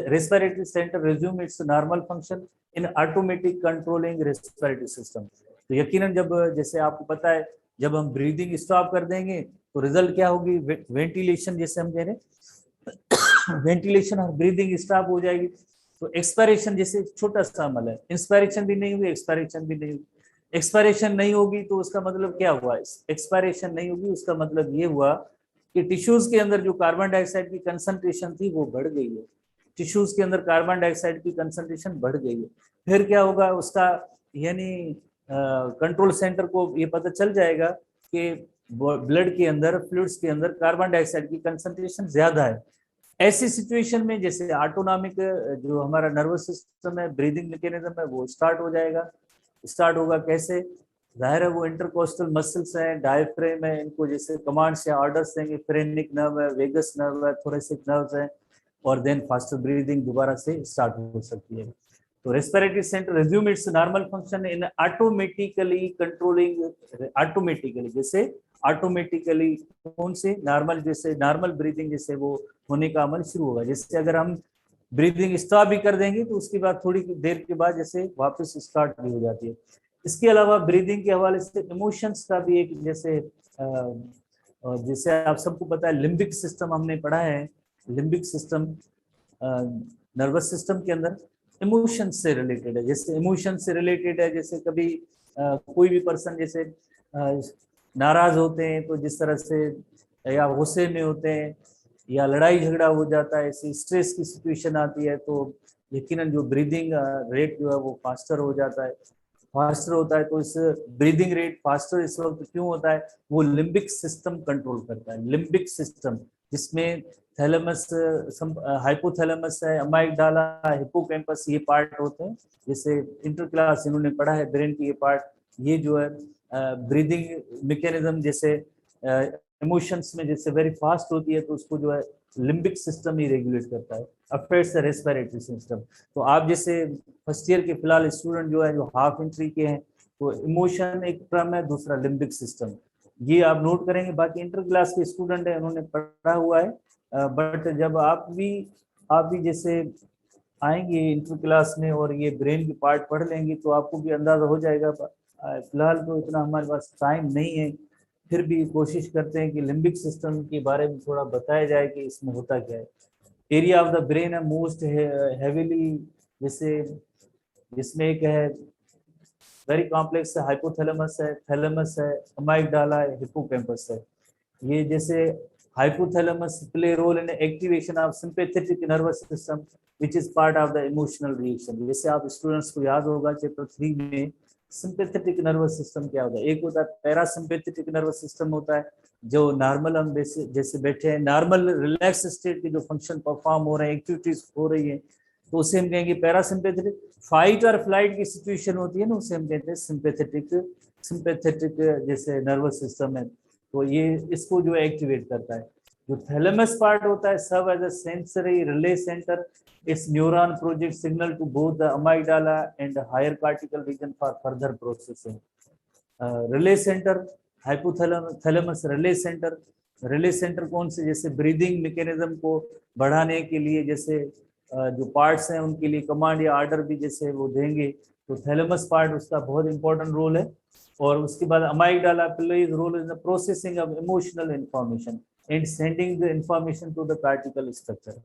respiratory center resume its normal function in automatic controlling respiratory system. तो यकीनन जब जैसे आपको पता है जब हम ब्रीदिंग स्टॉप कर देंगे तो रिजल्ट क्या होगी, वेंटिलेशन, जैसे हम कह रहे हैं वेंटिलेशन और ब्रीदिंग स्टॉप हो जाएगी। तो एक्सपायरेशन जैसे छोटा सा अमल है, इंस्पायरेशन भी नहीं हुई, एक्सपायरेशन भी नहीं हुई। एक्सपायरेशन नहीं होगी तो उसका मतलब क्या हुआ, एक्सपायरेशन नहीं होगी उसका मतलब ये हुआ कि टिश्यूज के अंदर जो कार्बन डाइऑक्साइड की कंसंट्रेशन थी वो बढ़ गई है, टिश्यूज के अंदर कार्बन डाइऑक्साइड की कंसंट्रेशन बढ़ गई है। फिर क्या होगा उसका, यानी कंट्रोल सेंटर को ये पता चल जाएगा कि ब्लड के अंदर, फ्लूइड्स के अंदर कार्बन डाइऑक्साइड की कंसंट्रेशन ज्यादा है। ऐसी सिचुएशन में जैसे ऑटोनॉमिक जो हमारा नर्वस सिस्टम है, ब्रीदिंग मैकेनिज्म है, वो स्टार्ट हो जाएगा। स्टार्ट होगा कैसे, जाहिर है वो इंटरकोस्टल मसल्स हैं, डायफ्रेम है, इनको जैसे कमांड्स या ऑर्डर्स देंगे, फ्रेनिक नर्व है, वेगस नर्व है, थोरेसिक नर्व्स हैं, और देन फास्टर ब्रीदिंग दोबारा से स्टार्ट हो सकती है। तो respiratory centre resume it's normal function in automatically controlling, automatically जैसे ऑटोमेटिकली कौन से नॉर्मल, जैसे नॉर्मल ब्रीदिंग जैसे वो होने का अमल शुरू होगा। जैसे अगर हम ब्रीदिंग स्टॉप भी कर देंगे तो उसके बाद थोड़ी देर के बाद जैसे वापस स्टार्ट भी हो जाती है। इसके अलावा ब्रीदिंग के हवाले से इमोशंस का भी एक जैसे जैसे आप सबको पता है लिम्बिक सिस्टम हमने पढ़ा है, लिम्बिक सिस्टम नर्वस सिस्टम के अंदर इमोशन से रिलेटेड है। जैसे इमोशन से रिलेटेड है, जैसे कभी कोई भी पर्सन जैसे नाराज होते हैं तो जिस तरह से, या गुस्से में होते हैं, या लड़ाई झगड़ा हो जाता है, ऐसी स्ट्रेस की सिचुएशन आती है, तो यकीनन जो ब्रीदिंग रेट जो है वो फास्टर हो जाता है, फास्टर होता है। तो इस ब्रीदिंग रेट फास्टर इस वक्त क्यों होता है, वो लिम्बिक सिस्टम कंट्रोल करता है। लिम्बिक सिस्टम जिसमें थैलेमस, हाइपोथैलेमस है, अमाइगडाला, हिप्पोकैम्पस, ये पार्ट होते हैं। जैसे इंटर क्लास इन्होंने पढ़ा है ब्रेन की ये पार्ट, ये जो है ब्रीदिंग मैकेनिज्म जैसे इमोशंस में जैसे वेरी फास्ट होती है तो उसको जो है लिम्बिक सिस्टम ही रेगुलेट करता है, अफेक्ट्स द रेस्पिरेटरी सिस्टम। तो आप जैसे फर्स्ट ईयर के फिलहाल स्टूडेंट जो है जो हाफ एंट्री के हैं, तो इमोशन एक टर्म है, दूसरा लिम्बिक सिस्टम, ये आप नोट करेंगे। बाकी इंटर क्लास के स्टूडेंट है उन्होंने पढ़ा हुआ है, बट जब आप भी जैसे आएंगे इंटर क्लास में और ये ब्रेन की पार्ट पढ़ लेंगे तो आपको भी अंदाजा हो जाएगा। फिलहाल तो इतना हमारे पास टाइम नहीं है, फिर भी कोशिश करते हैं कि लिम्बिक सिस्टम के बारे में थोड़ा बताया जाए कि इसमें होता क्या है। एरिया ऑफ द ब्रेन है मोस्ट हैवीली, जैसे जिसमें एक है वेरी कॉम्प्लेक्स है, हाइपोथैलेमस है, थैलेमस है, अमाइगडाला है, हिप्पोकैम्पस है। ये जैसे hypothalamus play role in activation of sympathetic nervous system which is part of the emotional reaction. जैसे आप स्टूडेंट्स को याद होगा चैप्टर 3 में सिंपैथेटिक नर्वस सिस्टम क्या होता है, एक होता है पैरासिम्पैथेटिक नर्वस सिस्टम होता है जो नॉर्मल हम जैसे बैठे हैं, नॉर्मल रिलैक्स स्टेट के जो फंक्शन परफॉर्म हो रहे हैं, एक्टिविटीज हो रही है, तो उसे हम कहेंगे पैरासिम्पैथेटिक। फाइट और फ्लाइट की सिचुएशन होती है ना, उसे हम कहते हैं सिंपैथेटिक। सिंपैथेटिक जैसे नर्वस सिस्टम है तो ये इसको जो एक्टिवेट करता है। जो थैलेमस पार्ट होता है serve as a sensory relay centre, its neuron project signal to both the amygdala and higher cortical region for further processing. Relay centre, hypothalamus relay centre, relay centre कौन से, जैसे breathing mechanism को बढ़ाने के लिए जैसे जो पार्ट्स हैं उनके लिए कमांड या ऑर्डर भी जैसे वो देंगे, तो थैलेमस पार्ट उसका बहुत इंपॉर्टेंट रोल है। और उसके बाद amygdala plays role in the processing of emotional information and sending the information to the cortical structure.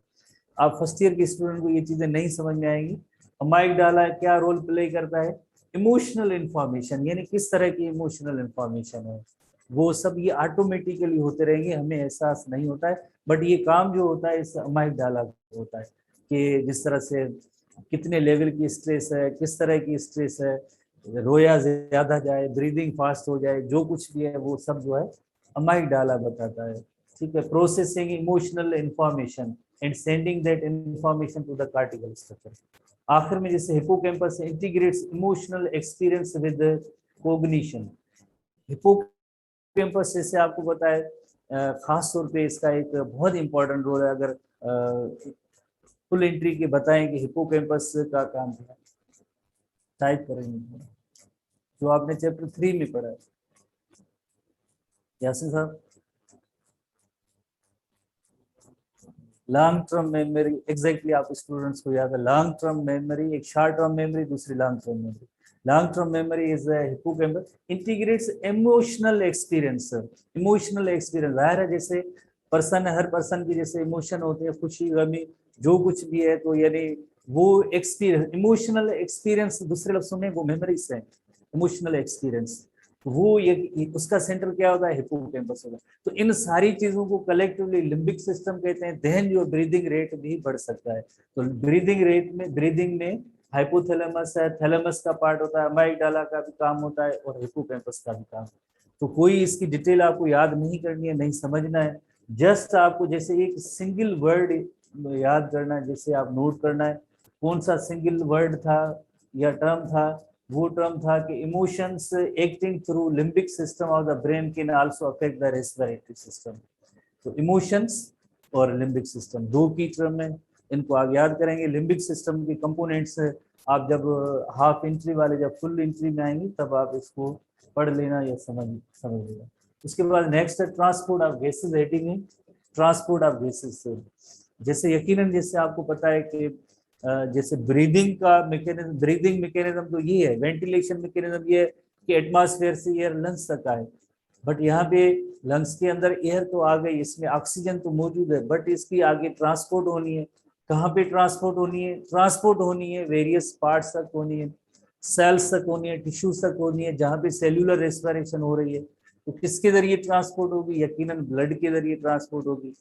आप फर्स्ट ईयर के स्टूडेंट को ये चीजें नहीं समझ में आएंगी। अमाइगडाला क्या रोल प्ले करता है, इमोशनल इंफॉर्मेशन, यानी किस तरह की इमोशनल इंफॉर्मेशन है, वो सब ये ऑटोमेटिकली होते रहेंगे, हमें एहसास नहीं होता है, बट ये काम जो होता है इस अमाइगडाला को होता है कि जिस तरह से कितने लेवल की स्ट्रेस है, किस तरह की स्ट्रेस है, रोया ज्यादा जाए, ब्रीदिंग फास्ट हो जाए, जो कुछ भी है वो सब जो है अमाइगडाला बताता है। ठीक है, processing emotional information and sending that information to the cortical structure. आखिर में जैसे hippocampus integrates emotional experience with cognition. Hippocampus जैसे आपको पता है खास तौर पे इसका एक बहुत इंपॉर्टेंट रोल है। अगर फुल एंट्री के बताएं कि हिप्पोकैम्पस का काम क्या है, टाइप करेंगे जो आपने चैप्टर 3 में पढ़ा है। यासिन साहब, लॉन्ग टर्म मेमोरी, एग्जैक्टली आप स्टूडेंट्स को याद है, लॉन्ग टर्म मेमोरी, एक शॉर्ट टर्म मेमोरी, दूसरी long term memory. Long term memory is hippocampus integrates emotional experience. Emotional experience जाहिर है जैसे पर्सन, हर पर्सन की जैसे इमोशन होते हैं, खुशी गमी जो कुछ भी है, तो यानी वो एक्सपीरियंस, इमोशनल एक्सपीरियंस दूसरे लफ्जों में वो मेमोरीज है, इमोशनल एक्सपीरियंस, वो ये उसका सेंटर क्या होता है, हिप्पोकैम्पस होगा। तो इन सारी चीजों को कलेक्टिवली लिम्बिक सिस्टम कहते हैं। देन जो ब्रीदिंग रेट भी बढ़ सकता है, तो ब्रीदिंग में हाइपोथैलेमस है, थैलेमस का पार्ट होता है, अमाइगडाला का भी काम होता है और हिप्पोकैम्पस का भी काम। तो कोई इसकी डिटेल आपको याद नहीं करनी है, नहीं समझना है, जस्ट आपको जैसे एक सिंगल वर्ड याद करना है, जैसे आप नोट करना है कौन सा सिंगल वर्ड था या टर्म था वो टर्म था कि emotions acting through limbic system of the brain can also affect the respiratory system. तो इमोशंस और लिम्बिक सिस्टम दो की टर्म है, इनको आप याद करेंगे। लिम्बिक सिस्टम के कंपोनेंट्स आप जब हाफ इंट्री वाले जब फुल इंट्री में आएंगे तब आप इसको पढ़ लेना या समझ लेना। उसके बाद नेक्स्ट है ट्रांसपोर्ट ऑफ गैसेस हेडिंग है, ट्रांसपोर्ट ऑफ गैसेस। जैसे यकीनन जैसे आपको पता है कि जैसे ब्रीदिंग का मैकेनिज्म, ब्रीदिंग मैकेनिज्म तो ये है, वेंटिलेशन मैकेनिज्म ये है कि एटमॉस्फेयर से एयर लंग्स तक आए, बट यहाँ पे लंग्स के अंदर एयर तो आ गई, इसमें ऑक्सीजन तो मौजूद है, बट इसकी आगे ट्रांसपोर्ट होनी है। कहाँ पे ट्रांसपोर्ट होनी है? ट्रांसपोर्ट होनी है वेरियस पार्ट्स तक होनी है, सेल्स तक होनी है, टिश्यूज तक होनी है, जहाँ पे सेल्यूलर रेस्पिरेशन हो रही है। तो किसके जरिए ट्रांसपोर्ट होगी? यकीनन ब्लड के जरिए ट्रांसपोर्ट होगी।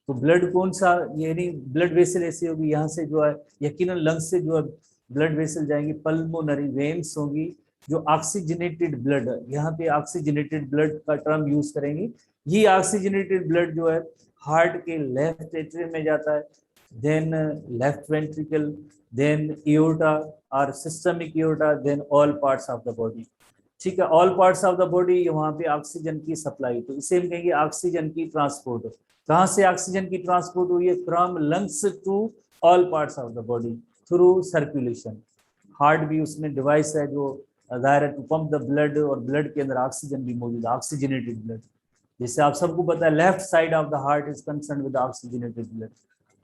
तो ब्लड कौन सा, यानी ब्लड वेसल ऐसी होगी, यहाँ से जो है यकीनन लंग्स से जो है ब्लड वेसल जाएंगी, पल्मोनरी वेन्स होंगी जो ऑक्सीजनेटेड ब्लड, यहाँ पे ऑक्सीजनेटेड ब्लड का टर्म यूज करेंगे। ये ऑक्सीजनेटेड ब्लड जो है हार्ट के लेफ्ट एट्रियम में जाता है, then left ventricle, then aorta और systemic aorta, then all parts of the body. ठीक है, all parts of the body, वहां पे ऑक्सीजन की सप्लाई, तो इसे हम कहेंगे ऑक्सीजन की ट्रांसपोर्ट। कहाँ से ऑक्सीजन की ट्रांसपोर्ट हुई है? From lungs to all parts of the body through circulation. Heart भी उसमें डिवाइस है जो दायरा टू पंप द ब्लड, और ब्लड के अंदर ऑक्सीजन भी मौजूद है, ऑक्सीजनेटेड ब्लड। जैसे आप सबको पता है left side of the heart is concern with oxygenated blood.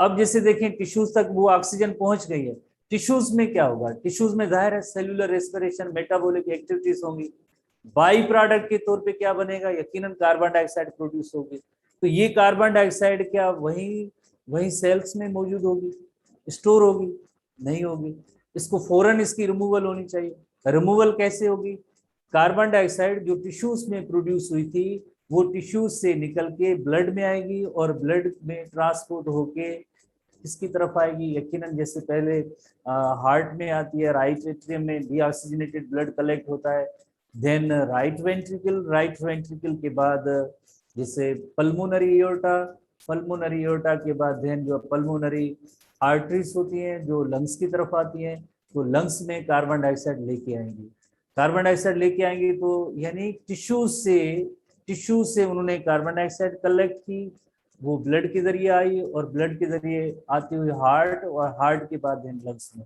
अब जैसे देखें टिश्यूज तक वो ऑक्सीजन पहुंच गई है, टिश्यूज में क्या होगा? टिश्यूज में जाहिर है सेल्यूलर रेस्पिरेशन, मेटाबॉलिक एक्टिविटीज होंगी। बाई प्रोडक्ट के तौर पे क्या बनेगा? यकीनन कार्बन डाइऑक्साइड प्रोड्यूस होगी। तो ये कार्बन डाइऑक्साइड क्या वही सेल्स में मौजूद होगी, स्टोर होगी? नहीं होगी, इसको फौरन इसकी रिमूवल होनी चाहिए। रिमूवल कैसे होगी? कार्बन डाइऑक्साइड जो टिश्यूज में प्रोड्यूस हुई थी वो टिश्यूज से निकल के ब्लड में आएगी, और ब्लड में ट्रांसपोर्ट होके किसकी तरफ आएगी? यकीनन जैसे पहले हार्ट में आती है, राइट एट्रियम में डीऑक्सीजनेटेड ब्लड कलेक्ट होता है, देन राइट वेंट्रिकल के बाद जैसे पल्मोनरी एओर्टा, पल्मोनरी एओर्टा के बाद देन जो पल्मोनरी आर्टरीज होती हैं जो लंग्स की तरफ आती हैं, तो लंग्स में कार्बन डाइऑक्साइड लेके आएंगी। कार्बन डाइऑक्साइड लेके आएंगे तो यानी टिश्यू से उन्होंने कार्बन डाइऑक्साइड कलेक्ट की, वो ब्लड के जरिए आई, और ब्लड के जरिए आती हुई हार्ट, और हार्ट के बाद देन लंग्स में।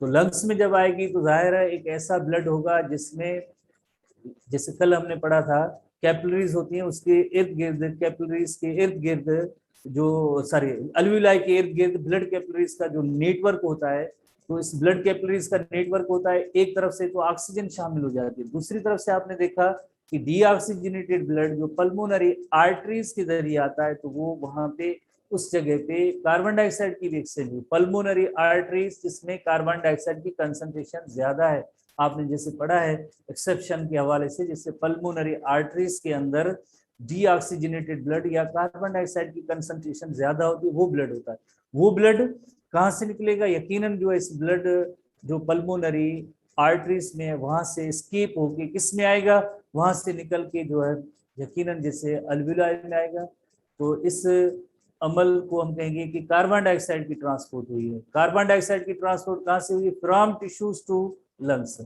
तो लंग्स में जब आएगी तो जाहिर है एक ऐसा ब्लड होगा जिसमें, जैसे कल हमने पढ़ा था कैपिलरीज होती हैं, उसके इर्द गिर्द, कैपिलरीज के इर्द गिर्द जो अल्वियोलाई के इर्द गिर्द ब्लड कैपिलरीज का जो नेटवर्क होता है, तो इस ब्लड कैपिलरीज का नेटवर्क होता है, एक तरफ से तो ऑक्सीजन शामिल हो जाती है, दूसरी तरफ से आपने देखा कि डीऑक्सीजनेटेड ब्लड जो पल्मोनरी आर्टरीज के जरिए आता है, तो वो वहां पे उस जगह पे कार्बन डाइऑक्साइड की भी एक्सचेंज हुई। पल्मोनरी आर्टरीज जिसमें कार्बन डाइऑक्साइड की कंसंट्रेशन ज्यादा है, आपने जैसे पढ़ा है एक्सेप्शन के हवाले से, जैसे पल्मोनरी आर्टरीज के अंदर डीऑक्सीजनेटेड ब्लड या कार्बन डाइऑक्साइड की कंसंट्रेशन ज्यादा होती है, वो ब्लड होता है। वो ब्लड कहाँ से निकलेगा? यकीनन जो इस ब्लड जो पल्मोनरी आर्टरीज में वहां से एस्केप होके किस में आएगा? वहां से निकल के जो है यकीनन जैसे अल्वियोलाई में आएगा। तो इस अमल को हम कहेंगे कि कार्बन डाइऑक्साइड की ट्रांसपोर्ट हुई है। कार्बन डाइऑक्साइड की ट्रांसपोर्ट कहाँ से हुई है? From tissues to lungs.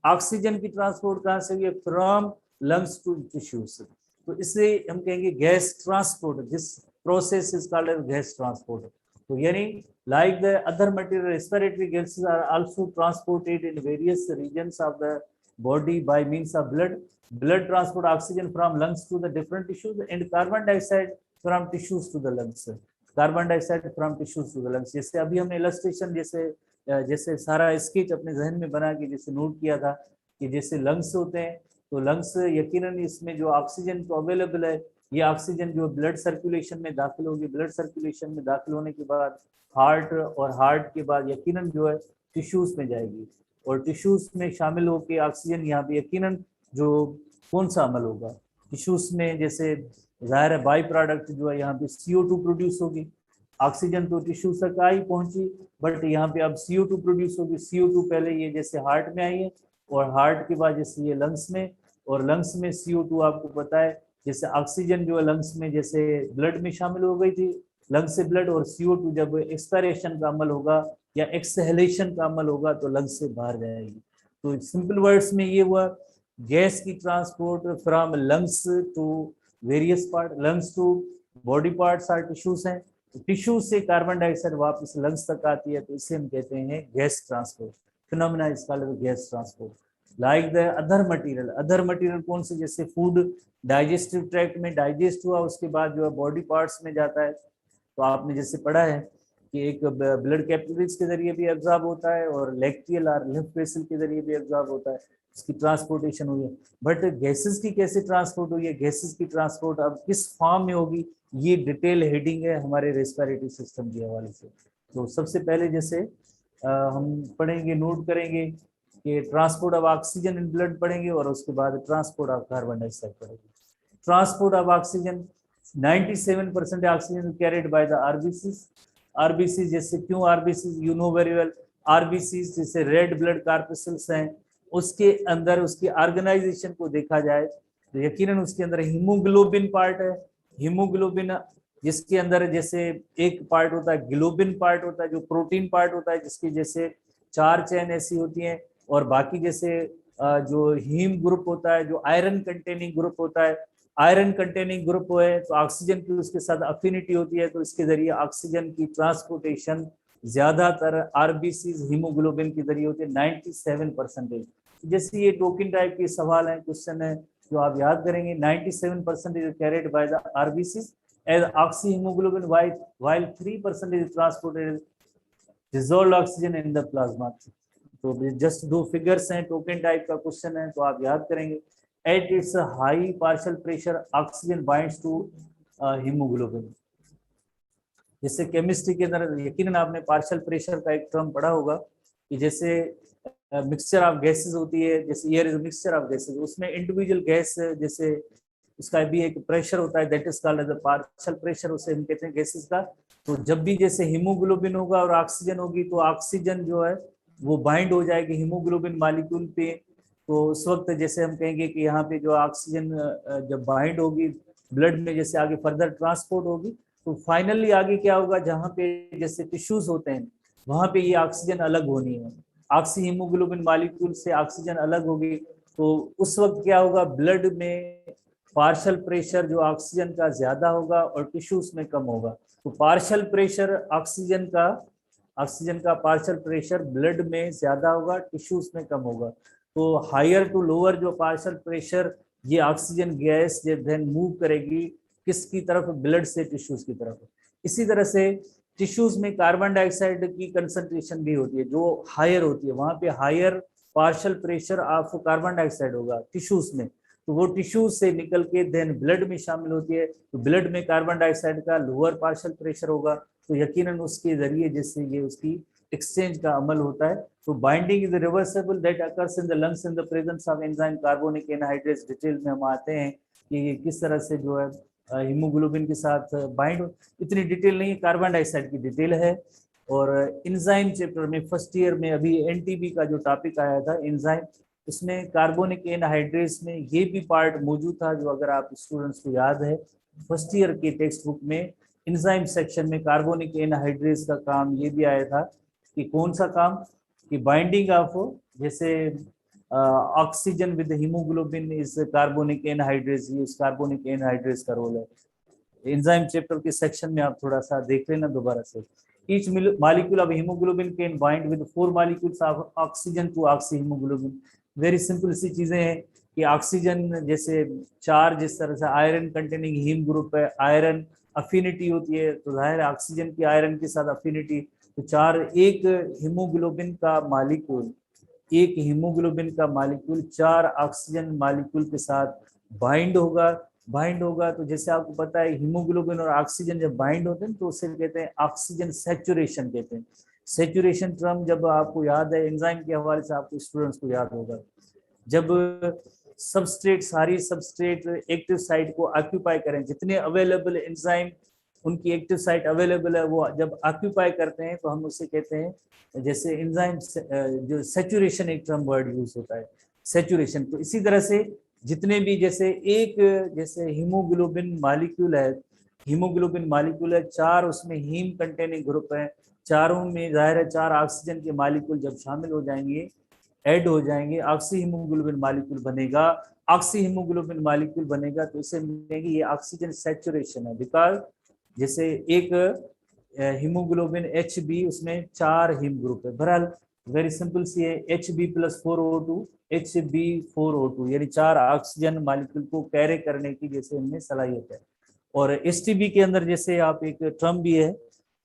Oxygen की ट्रांसपोर्ट कहाँ से हुई है? From lungs to tissues. तो इससे हम कहेंगे gas transport, this process is called as gas transport. तो यानी like the other material, respiratory gases are also transported in various regions of the body by means of blood transport oxygen from lungs to the different tissues, and carbon dioxide from tissues to the lungs, carbon dioxide from tissues to the lungs. जैसे अभी हमने illustration जैसे सारा sketch अपने जहन में बना के जैसे नोट किया था कि जैसे लंग्स होते हैं, तो लंग्स यकीनन इसमें जो ऑक्सीजन तो अवेलेबल है, ये ऑक्सीजन जो ब्लड सर्कुलेशन में दाखिल होगी, ब्लड सर्कुलेशन में दाखिल होने के बाद हार्ट, और हार्ट के बाद यकीनन जो है टिश्यूज में जाएगी, और टिश्यूज में शामिल होकर ऑक्सीजन यहाँ पे यकीनन जो कौन सा अमल होगा टिश्यूज में, जैसे जाहिर है बाई प्रोडक्ट जो है यहाँ पे CO2 प्रोड्यूस होगी। ऑक्सीजन तो टिश्यूज तक आई पहुंची, बट यहाँ पे अब CO2 प्रोड्यूस होगी। CO2 पहले ये जैसे हार्ट में आई है, और हार्ट के बाद जैसे ये लंग्स में, और लंग्स में CO2 आपको पता है जैसे ऑक्सीजन जो है लंग्स में जैसे ब्लड में शामिल हो गई थी, लंग्स से ब्लड, और CO2 जब एक्सपायरेशन का अमल होगा या एक्सहेलेशन का अमल होगा तो लंग्स से बाहर जाएगी। तो सिंपल वर्ड्स में ये हुआ, गैस की transport from lungs to various part, lungs to body parts are tissues हैं, तो टिश्यू से कार्बन डाइऑक्साइड वापस लंग्स तक आती है, तो इसे हम कहते हैं gas transport. Phenomena is called gas transport. Like the other material, other material कौन से, जैसे फूड डाइजेस्टिव ट्रैक्ट में डाइजेस्ट हुआ, उसके बाद जो है बॉडी पार्ट्स में जाता है, तो आपने जैसे पढ़ा है कि एक ब्लड कैपिलरीज के जरिए भी एब्जॉर्ब होता है और लैक्टियल और लिम्फ वेसल के जरिए भी एब्जॉर्ब होता है, इसकी ट्रांसपोर्टेशन हुई है। बट गैसेस की कैसे ट्रांसपोर्ट हुई है, गैसेस की ट्रांसपोर्ट अब किस फॉर्म में होगी, ये डिटेल हेडिंग है हमारे रेस्पिरेटरी सिस्टम के हवाले से। तो सबसे पहले जैसे हम पढ़ेंगे, नोट करेंगे कि transport of oxygen in blood पढ़ेंगे और उसके बाद ट्रांसपोर्ट ऑफ कार्बन डाइऑक्साइड पढ़ेंगे। Transport of oxygen, 97% oxygen carried by the RBCs. RBC जैसे क्यों RBC, you know very well, RBC जैसे रेड ब्लड कार्पस्कल्स हैं, उसके अंदर उसकी ऑर्गेनाइजेशन को देखा जाए तो यकीनन उसके अंदर हीमोग्लोबिन पार्ट है। हीमोग्लोबिन जिसके अंदर जैसे एक पार्ट होता है ग्लोबिन पार्ट होता है, जो प्रोटीन पार्ट होता है, जिसकी जैसे 4 चेन ऐसी होती हैं, और बाकी जैसे जो हीम ग्रुप होता है, जो आयरन कंटेनिंग ग्रुप होता है, आयरन कंटेनिंग ग्रुप है तो ऑक्सीजन की उसके साथ अफिनिटी होती है, तो इसके जरिए ऑक्सीजन की ट्रांसपोर्टेशन ज्यादातर आरबीसी हीमोग्लोबिन के जरिए होती है, 97%। जैसे ये टोकन टाइप के सवाल हैं, क्वेश्चन है जो आप याद करेंगे, 97% carried by the RBC as oxy haemoglobin while 3% is transported dissolved oxygen in the plasma। तो जस्ट 2 फिगर्स हैं, टोकन टाइप का क्वेश्चन है तो आप याद करेंगे। At its high partial pressure oxygen binds to haemoglobin. जैसे केमिस्ट्री के अंदर यकीनन आपने पार्शियल प्रेशर का एक टर्म पढ़ा होगा कि जैसे मिक्सचर ऑफ गैसेस होती है, जैसे air is mixture of gases, उसमें इंडिविजुअल गैस जैसे उसका भी एक प्रेशर होता है, that is called as partial pressure, उसे हम कहते हैं गैसेस का। तो जब भी जैसे हीमोग्लोबिन होगा और ऑक्सीजन होगी तो ऑक्सीजन जो है वो बाइंड हो जाएगी हीमोग्लोबिन मॉलिक्यूल पे, तो उस वक्त जैसे हम कहेंगे कि यहाँ पे जो ऑक्सीजन जब बाइंड होगी ब्लड में, जैसे आगे फर्दर ट्रांसपोर्ट होगी, तो फाइनली आगे क्या होगा, जहाँ पे जैसे टिश्यूज होते हैं वहां पे ये ऑक्सीजन अलग होनी है, ऑक्सी हीमोग्लोबिन मॉलिक्यूल से ऑक्सीजन अलग होगी, तो उस वक्त क्या होगा, ब्लड में पार्शियल प्रेशर जो ऑक्सीजन का ज्यादा होगा और टिश्यूज में कम होगा। तो पार्शियल प्रेशर ऑक्सीजन का पार्शियल प्रेशर ब्लड में ज्यादा होगा, टिश्यूज में कम होगा। तो हायर टू लोअर जो पार्शियल प्रेशर, ये ऑक्सीजन गैस जब देन मूव करेगी किसकी तरफ, ब्लड से टिश्यूज की तरफ। इसी तरह से टिश्यूज में कार्बन डाइऑक्साइड की कंसंट्रेशन भी होती है जो हायर होती है, वहां पे higher partial pressure of carbon dioxide होगा टिश्यूज में, तो वो टिश्यूज से निकल के देन ब्लड में शामिल होती है, तो ब्लड में कार्बन डाइऑक्साइड का लोअर पार्शियल प्रेशर होगा, तो यकीनन उसके जरिए जैसे ये उसकी एक्सचेंज का अमल होता है। तो binding is reversible that occurs in the lungs in the presence of enzyme carbonic anhydrates. Detail में हम आते हैं कि ये किस तरह से जो है हीमोग्लोबिन के साथ बाइंड हो, इतनी डिटेल नहीं, कार्बन डाइऑक्साइड की डिटेल है। और एंजाइम चैप्टर में फर्स्ट ईयर में अभी एनटीबी का जो टॉपिक आया था एंजाइम, उसमें कार्बोनिक एनहाइड्रेट्स में ये भी पार्ट मौजूद था, जो अगर आप स्टूडेंट्स को याद है फर्स्ट ईयर के टेक्स्ट बुक में एंजाइम सेक्शन में कार्बोनिक एनहाइड्रेट्स का काम ये भी आया था कि कौन सा काम, कि बाइंडिंग ऑफ जैसे oxygen with haemoglobin is carbonic anhydrates, ये उस कार्बोनिक एनहाइड्रेट्स का रोल है। एंजाइम चैप्टर के सेक्शन में आप थोड़ा सा देख लेना दोबारा से। Each molecule of haemoglobin can bind with 4 molecules of oxygen to oxy haemoglobin. Very simple सी चीजें हैं कि ऑक्सीजन जैसे 4 जिस तरह से आयरन कंटेनिंग हीम ग्रुप है, आयरन अफिनिटी होती है, तो जाहिर है ऑक्सीजन की आयरन के साथ अफिनिटी, तो 4 एक हीमोग्लोबिन का मॉलिक्यूल, एक हीमोग्लोबिन का मॉलिक्यूल 4 ऑक्सीजन मॉलिक्यूल के साथ बाइंड होगा। तो जैसे आपको पता है हीमोग्लोबिन और ऑक्सीजन जब बाइंड होते हैं तो उसे कहते हैं ऑक्सीजन सैचुरेशन कहते हैं। सैचुरेशन टर्म जब आपको याद है एंजाइम के हवाले से आपको स्टूडेंट्स को याद होगा, जब सबस्ट्रेट सारी सबस्ट्रेट एक्टिव साइट को ऑक्यूपाई करें, जितने अवेलेबल एंजाइम उनकी एक्टिव साइट अवेलेबल है वो जब ऑक्यूपाई करते हैं तो हम उसे कहते हैं जैसे एंजाइम जो सैचुरेशन एक टर्म वर्ड यूज होता है सैचुरेशन। तो इसी तरह से जितने भी जैसे जैसे हीमोग्लोबिन मॉलिक्यूल है 4 उसमें हीम कंटेनिंग ग्रुप है, चारों में जाहिर है 4 ऑक्सीजन के मॉलिक्यूल जब शामिल हो जाएंगे ऐड हो जाएंगे, ऑक्सी हीमोग्लोबिन मॉलिक्यूल बनेगा। ऑक्सी हीमोग्लोबिन मॉलिक्यूल बनेगा तो इसे मिलेगी ये ऑक्सीजन सैचुरेशन है, बिकॉज जैसे एक हीमोग्लोबिन HB उसमें 4 हीम ग्रुप है। बहरहाल वेरी सिंपल सी है, HB+4O2 HB4O2 यानी 4 ऑक्सीजन मॉलिक्यूल को कैरी करने की जैसे इनमें सलाहियत है। और STB के अंदर जैसे आप एक टर्म भी है,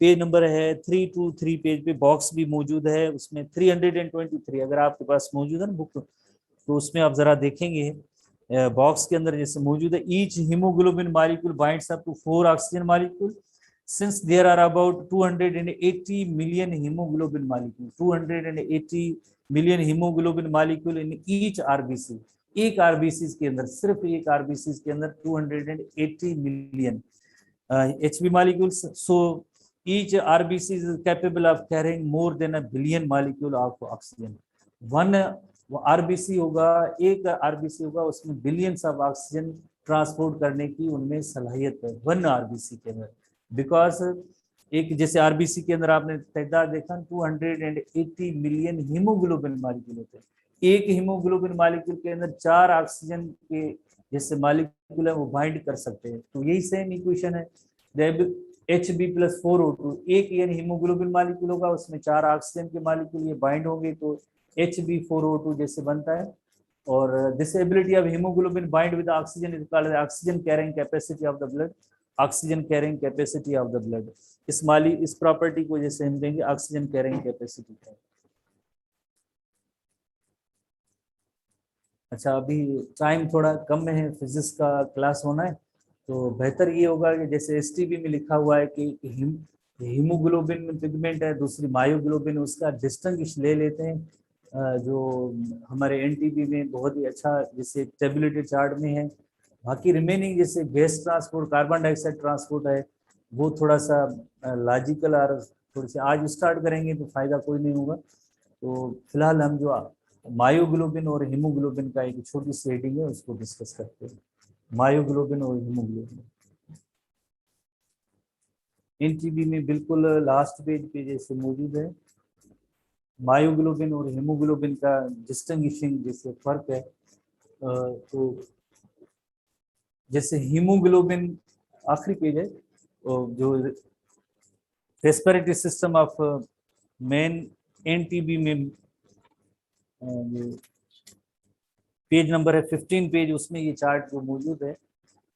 पेज नंबर है 323 पेज पे बॉक्स भी मौजूद है, उसमें 323 अगर आपके पास मौजूद है ना बुक, तो उसमें आप जरा देखेंगे बॉक्स के अंदर जैसे मौजूद है, each haemoglobin molecule binds up to 4 oxygen molecule since there are about 280 million hemoglobin molecule, 280 million hemoglobin molecule in each RBC। एक आरबीसी के अंदर, सिर्फ एक आरबीसी के अंदर 280 million HB molecules, so each RBC is capable of carrying more than a billion molecule of oxygen। One RBC होगा, एक RBC होगा, उसमें बिलियंस ऑफ ऑक्सीजन ट्रांसपोर्ट करने की उनमें सलाहियत है वन आरबीसी के अंदर। बिकॉज एक जैसे आरबीसी के अंदर आपने तादाद देखा 280 मिलियन हीमोग्लोबिन मॉलिक्यूल होते हैं। एक हीमोग्लोबिन मॉलिक्यूल के अंदर 4 ऑक्सीजन के जैसे मॉलिक्यूल है वो बाइंड कर सकते हैं। तो यही सेम इक्वेशन है, HB+4O2 एक यानी हीमोग्लोबिन मॉलिक्यूल होगा, उसमें 4 ऑक्सीजन के मॉलिक्यूल ये बाइंड होंगे तो HB4O2 जैसे बनता है। और this ability of haemoglobin bind with oxygen is called oxygen carrying capacity of the blood, oxygen carrying capacity of the blood. इस प्रॉपर्टी को जैसे हम देंगे ऑक्सीजन कैरिंग कैपेसिटी है। अच्छा, अभी टाइम थोड़ा कम में है, फिजिक्स का क्लास होना है, तो बेहतर ये होगा कि जैसे STB में लिखा हुआ है कि हीमोग्लोबिन में पिगमेंट है, दूसरी मायोग्लोबिन, उसका डिस्टिंग्विश ले लेते हैं जो हमारे NTB में बहुत ही अच्छा जैसे टेबुलेटेड चार्ट में है। बाकी रिमेनिंग जैसे gas transport, carbon dioxide transport है, वो थोड़ा सा लॉजिकल और थोड़ी सी आज स्टार्ट करेंगे तो फायदा कोई नहीं होगा। तो फिलहाल हम जो मायोग्लोबिन और हीमोग्लोबिन का एक छोटी सी हेडिंग है उसको डिस्कस करते हैं। मायोग्लोबिन और हीमोग्लोबिन NTB में बिल्कुल लास्ट पेज पे जैसे मौजूद है। मायोग्लोबिन और हीमोग्लोबिन का डिस्टिंग्विशिंग जैसे फर्क है, तो जैसे हीमोग्लोबिन आखिरी पेज है, जो respiratory system of main NTB में पेज नंबर है 15 पेज, उसमें ये चार्ट जो मौजूद है।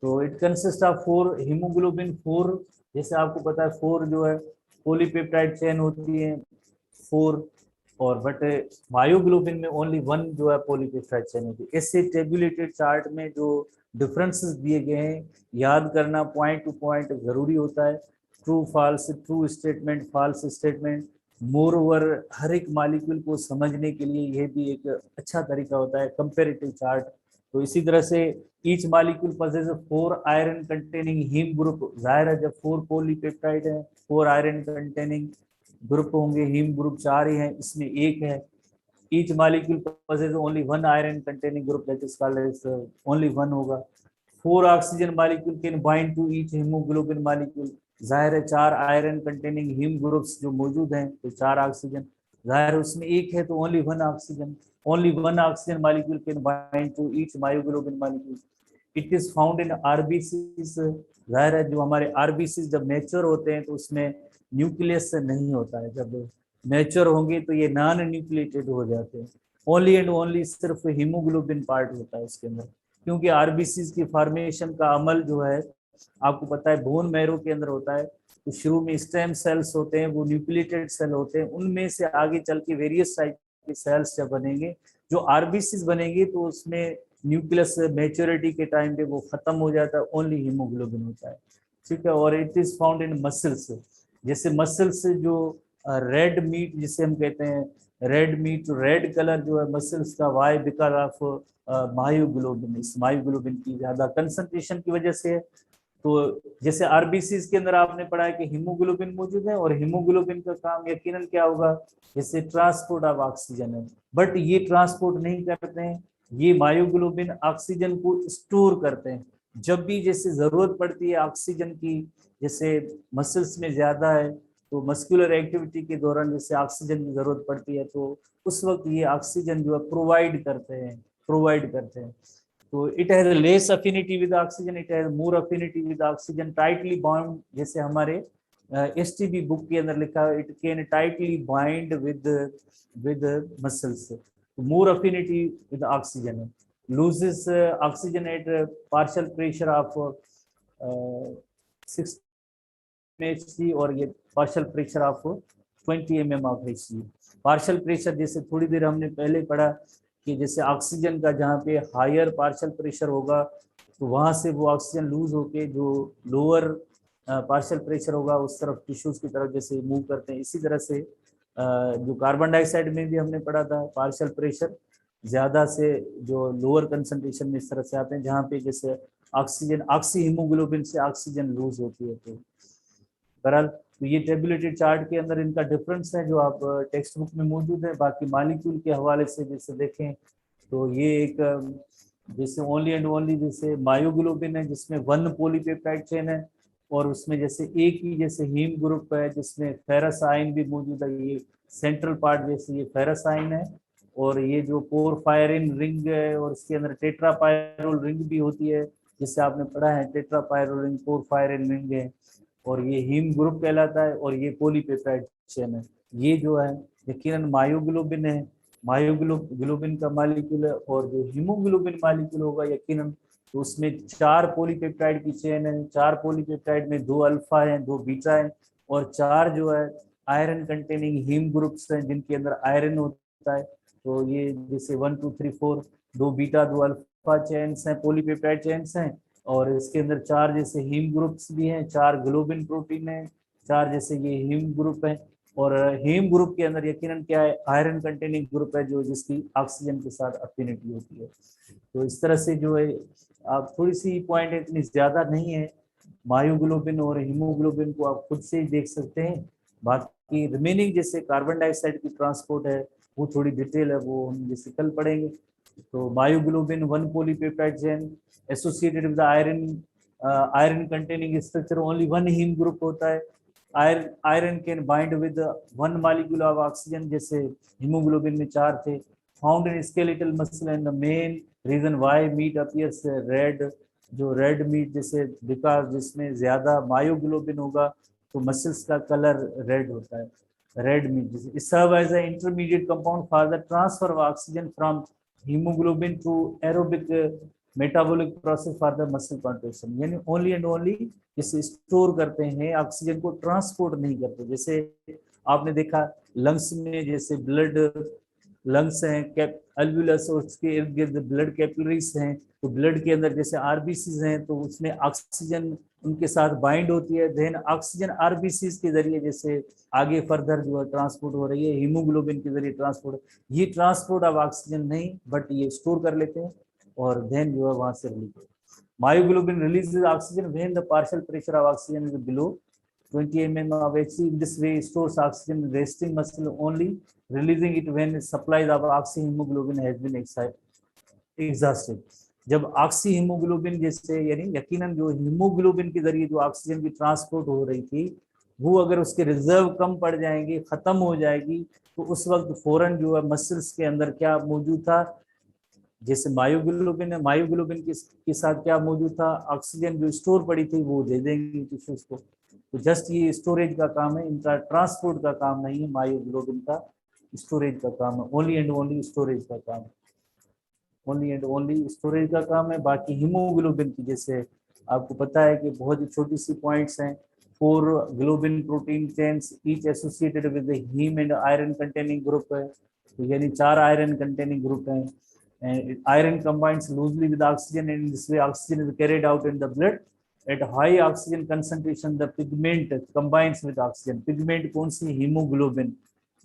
तो इट कंसिस्ट ऑफ 4 हीमोग्लोबिन, 4 जैसे आपको पता है 4 जो है पॉलीपेप्टाइड चेन होती है 4, और बट मायोग्लोबिन में ओनली 1 जो है पॉलीपेप्टाइड चेन होती है। इससे टेबुलेटेड चार्ट में जो डिफरेंसेस दिए गए हैं याद करना पॉइंट टू पॉइंट जरूरी होता है। True false, true statement, false statement, moreover हर एक मॉलिक्यूल को समझने के लिए यह भी एक अच्छा तरीका होता है कंपैरेटिव चार्ट। तो इसी तरह से each molecule possesses 4 iron containing haem group, जाहिर है जब 4 पॉलीपेप्टाइड है 4 आयरन कंटेनिंग ग्रुप होंगे, हीम ग्रुप 4 ही है, इसमें एक है। Each molecule possesses only 1 iron containing group, that is called only 1 होगा। 4 oxygen molecule can bind to each haemoglobin molecule, जाहिर है 4 आयरन कंटेनिंग हीम ग्रुप्स जो मौजूद हैं तो 4 ऑक्सीजन, जाहिर है उसमें एक है तो only 1 oxygen, only 1 oxygen molecule can bind to each myoglobin molecule. It is found in RBCs, जाहिर है जो हमारे आरबीसी जब नेचर होते हैं तो उसमें न्यूक्लियस से नहीं होता है, जब नेचर होंगे तो ये नॉन न्यूक्लिएटेड हो जाते हैं। ओनली एंड ओनली सिर्फ हीमोग्लोबिन पार्ट होता है उसके अंदर, क्योंकि आरबीसी की फॉर्मेशन का अमल जो है आपको पता है बोन मैरो के अंदर होता है। तो शुरू में स्टेम सेल्स होते हैं, वो न्यूक्लिएटेड सेल होते हैं, उनमें से आगे चल के वेरियस टाइप के सेल्स जब बनेंगे, जो आरबीसी बनेंगे तो उसमें न्यूक्लियस मैच्योरिटी के टाइम पे वो खत्म हो जाता है, ओनली हीमोग्लोबिन होता है, ठीक है। और it is found in muscles, जैसे मसल्स जो रेड मीट जिसे हम कहते हैं, रेड मीट, रेड कलर जो है मसल्स का, वाई बिकॉज ऑफ मायोग्लोबिन, इस मायोग्लोबिन की ज्यादा कंसंट्रेशन की वजह से। तो जैसे आरबीसी के अंदर आपने पढ़ा है कि हीमोग्लोबिन मौजूद है, और हीमोग्लोबिन का काम यकीनन क्या होगा, जैसे ट्रांसपोर्ट ऑफ ऑक्सीजन है, बट ये ट्रांसपोर्ट नहीं करते हैं, ये मायोग्लोबिन ऑक्सीजन को स्टोर करते हैं। जब भी जैसे जरूरत पड़ती है ऑक्सीजन की, जैसे मसल्स में ज्यादा है तो मस्कुलर एक्टिविटी के दौरान जैसे ऑक्सीजन की जरूरत पड़ती है, तो उस वक्त ये ऑक्सीजन जो है प्रोवाइड करते हैं। तो it has less affinity with oxygen, it has more affinity with oxygen, tightly bound, जैसे हमारे एसटीबी बुक के अंदर लिखा है, it can tightly bind with muscles, more affinity with oxygen, loses oxygen at partial pressure of 6 Hg और ये partial pressure of 20 mm of Hg। Partial pressure जैसे थोड़ी देर हमने पहले पढ़ा कि जैसे ऑक्सीजन का जहाँ पे हायर पार्शियल प्रेशर होगा तो वहाँ से वो ऑक्सीजन लूज होके जो लोअर पार्शियल प्रेशर होगा उस तरफ टिश्यूज की तरफ जैसे मूव करते हैं। इसी तरह से जो कार्बन डाइऑक्साइड में भी हमने पढ़ा था पार्शियल प्रेशर ज्यादा से जो लोअर कंसंट्रेशन में इस तरह से आते हैं जहाँ पे जैसे ऑक्सीजन ऑक्सी हीमोग्लोबिन से ऑक्सीजन लूज होती है। तो बहरहाल तो ये टेबुलेटेड चार्ट के अंदर इनका डिफरेंस है जो आप टेक्स्ट बुक में मौजूद है। बाकी मॉलिक्यूल के हवाले से जैसे देखें तो ये एक जैसे ओनली एंड ओनली जैसे मायोग्लोबिन है जिसमें 1 पॉलीपेप्टाइड चेन है और उसमें जैसे एक ही जैसे हीम ग्रुप है जिसमें फेरस आयन भी मौजूद है। ये सेंट्रल पार्ट जैसे ये फेरस आयन है और ये जो पोरफायरिन रिंग है और इसके अंदर टेट्रापायरोल रिंग भी होती है जिससे आपने पढ़ा है टेट्रापायरोल रिंग पोरफायरिन रिंग है और ये हीम ग्रुप कहलाता है और ये पॉलीपेप्टाइड चेन है। ये जो है यकीनन मायोग्लोबिन है, मायोग्लोबिन का मॉलिक्यूल है और जो हीमोग्लोबिन मॉलिक्यूल होगा यकीनन तो उसमें 4 पॉलीपेप्टाइड की चेन है। 4 पॉलीपेप्टाइड में 2 अल्फा है 2 बीटा है और 4 जो है आयरन कंटेनिंग हीम ग्रुप्स हैं जिनके अंदर आयरन होता है। तो ये जैसे 1 2 3 4 2 बीटा 2 अल्फा चेन्स हैं पॉलीपेप्टाइड चेन्स हैं और इसके अंदर 4 जैसे हीम ग्रुप्स भी हैं, 4 ग्लोबिन प्रोटीन है, 4 जैसे ये हीम ग्रुप है और हीम ग्रुप के अंदर यकीनन क्या है आयरन कंटेनिंग ग्रुप है जो जिसकी ऑक्सीजन के साथ अफिनिटी होती है। तो इस तरह से जो है आप थोड़ी सी पॉइंट इतनी ज्यादा नहीं है, मायोग्लोबिन और हीमोग्लोबिन को आप खुद से ही देख सकते हैं। बाकी रिमेनिंग जैसे कार्बन डाइऑक्साइड की ट्रांसपोर्ट है वो थोड़ी डिटेल है वो हम जैसे कल पढ़ेंगे। तो myoglobin 1 polypeptide chain associated with iron containing structure only 1 haem group होता है। Iron can bind with 1 molecule of oxygen जैसे हीमोग्लोबिन में 4 थे। Found in skeletal muscle and the main reason why meat appears red, जो red meat जैसे because जिसमें ज्यादा myoglobin होगा तो मसल्स का कलर रेड होता है, red meat serve as an intermediate compound for the transfer of oxygen from hemoglobin to aerobic metabolic process for the muscle contraction। यानी ओनली एंड ओनली इसे स्टोर करते हैं, ऑक्सीजन को ट्रांसपोर्ट नहीं करते। जैसे आपने देखा लंग्स में जैसे ब्लड लंग्स हैं अल्वुलस और उसके इर्द गिर्द ब्लड कैपिलरीज हैं तो ब्लड के अंदर जैसे आरबीसीज हैं तो उसमें ऑक्सीजन उनके साथ बाइंड होती है। देन ऑक्सीजन आरबीसीज के जरिए जैसे आगे फर्दर जो है ट्रांसपोर्ट हो रही है हीमोग्लोबिन के जरिए ट्रांसपोर्ट। ये ट्रांसपोर्ट ऑफ ऑक्सीजन नहीं बट ये स्टोर कर लेते हैं और देन जो है वहां से रिलीज होता है। Myoglobin releases oxygen when the partial pressure of oxygen is below 20 mm of Hg। In this way stores oxygen in resting muscle only, releasing it when supplies of oxyhemoglobin has been exhausted। जब oxy haemoglobin जैसे यानी यकीनन जो haemoglobin के जरिए जो oxygen की transport हो रही थी वो अगर उसके रिजर्व कम पड़ जाएंगे खत्म हो जाएगी तो उस वक्त फौरन जो है मसल्स के अंदर क्या मौजूद था जैसे मायोग्लोबिन है, मायोग्लोबिन के साथ क्या मौजूद था ऑक्सीजन जो स्टोर पड़ी थी वो दे देंगे टिश्यूज को। तो जस्ट ये स्टोरेज का काम है, इनका ट्रांसपोर्ट का काम नहीं है, मायोग्लोबिन का स्टोरेज का काम है, ओनली एंड ओनली स्टोरेज का काम है, ओनली एंड ओनली स्टोरेज का काम है। बाकी हीमोग्लोबिन की जैसे आपको पता है कि बहुत ही छोटी सी पॉइंट्स हैं, 4 globin protein chains each associated with haem and iron containing group है, तो यानी 4 आयरन कंटेनिंग ग्रुप हैं। Iron combines loosely with oxygen and in this way oxygen is carried out in the blood at high oxygen concentration। the pigment combines with oxygen। pigment कौन सी hemoglobin,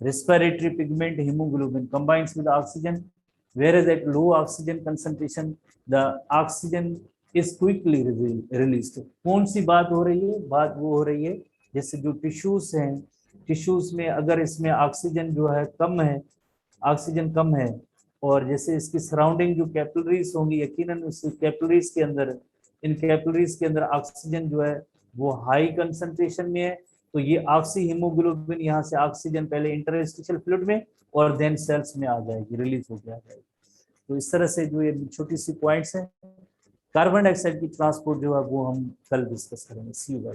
respiratory pigment hemoglobin combines with oxygen whereas at low oxygen concentration the oxygen is quickly released। कौन सी बात हो रही है, बात वो हो रही है जैसे जो टिश्यूज हैं टिश्यूज में अगर इसमें ऑक्सीजन जो है कम है, ऑक्सीजन कम है और जैसे इसकी सराउंडिंग जो कैपिलरीज होंगी यकीनन उस कैपिलरीज के अंदर इन कैपिलरीज के अंदर ऑक्सीजन जो है वो हाई कंसंट्रेशन में है तो ये ऑक्सी हीमोग्लोबिन यहाँ से ऑक्सीजन पहले इंटरस्टिशियल फ्लूइड में और देन सेल्स में आ जाएगी, रिलीज होकर आ जाएगी। तो इस तरह से जो ये छोटी सी पॉइंट्स हैं, कार्बन डाइऑक्साइड की ट्रांसपोर्ट जो है वो हम कल डिस्कस करेंगे। सी यू।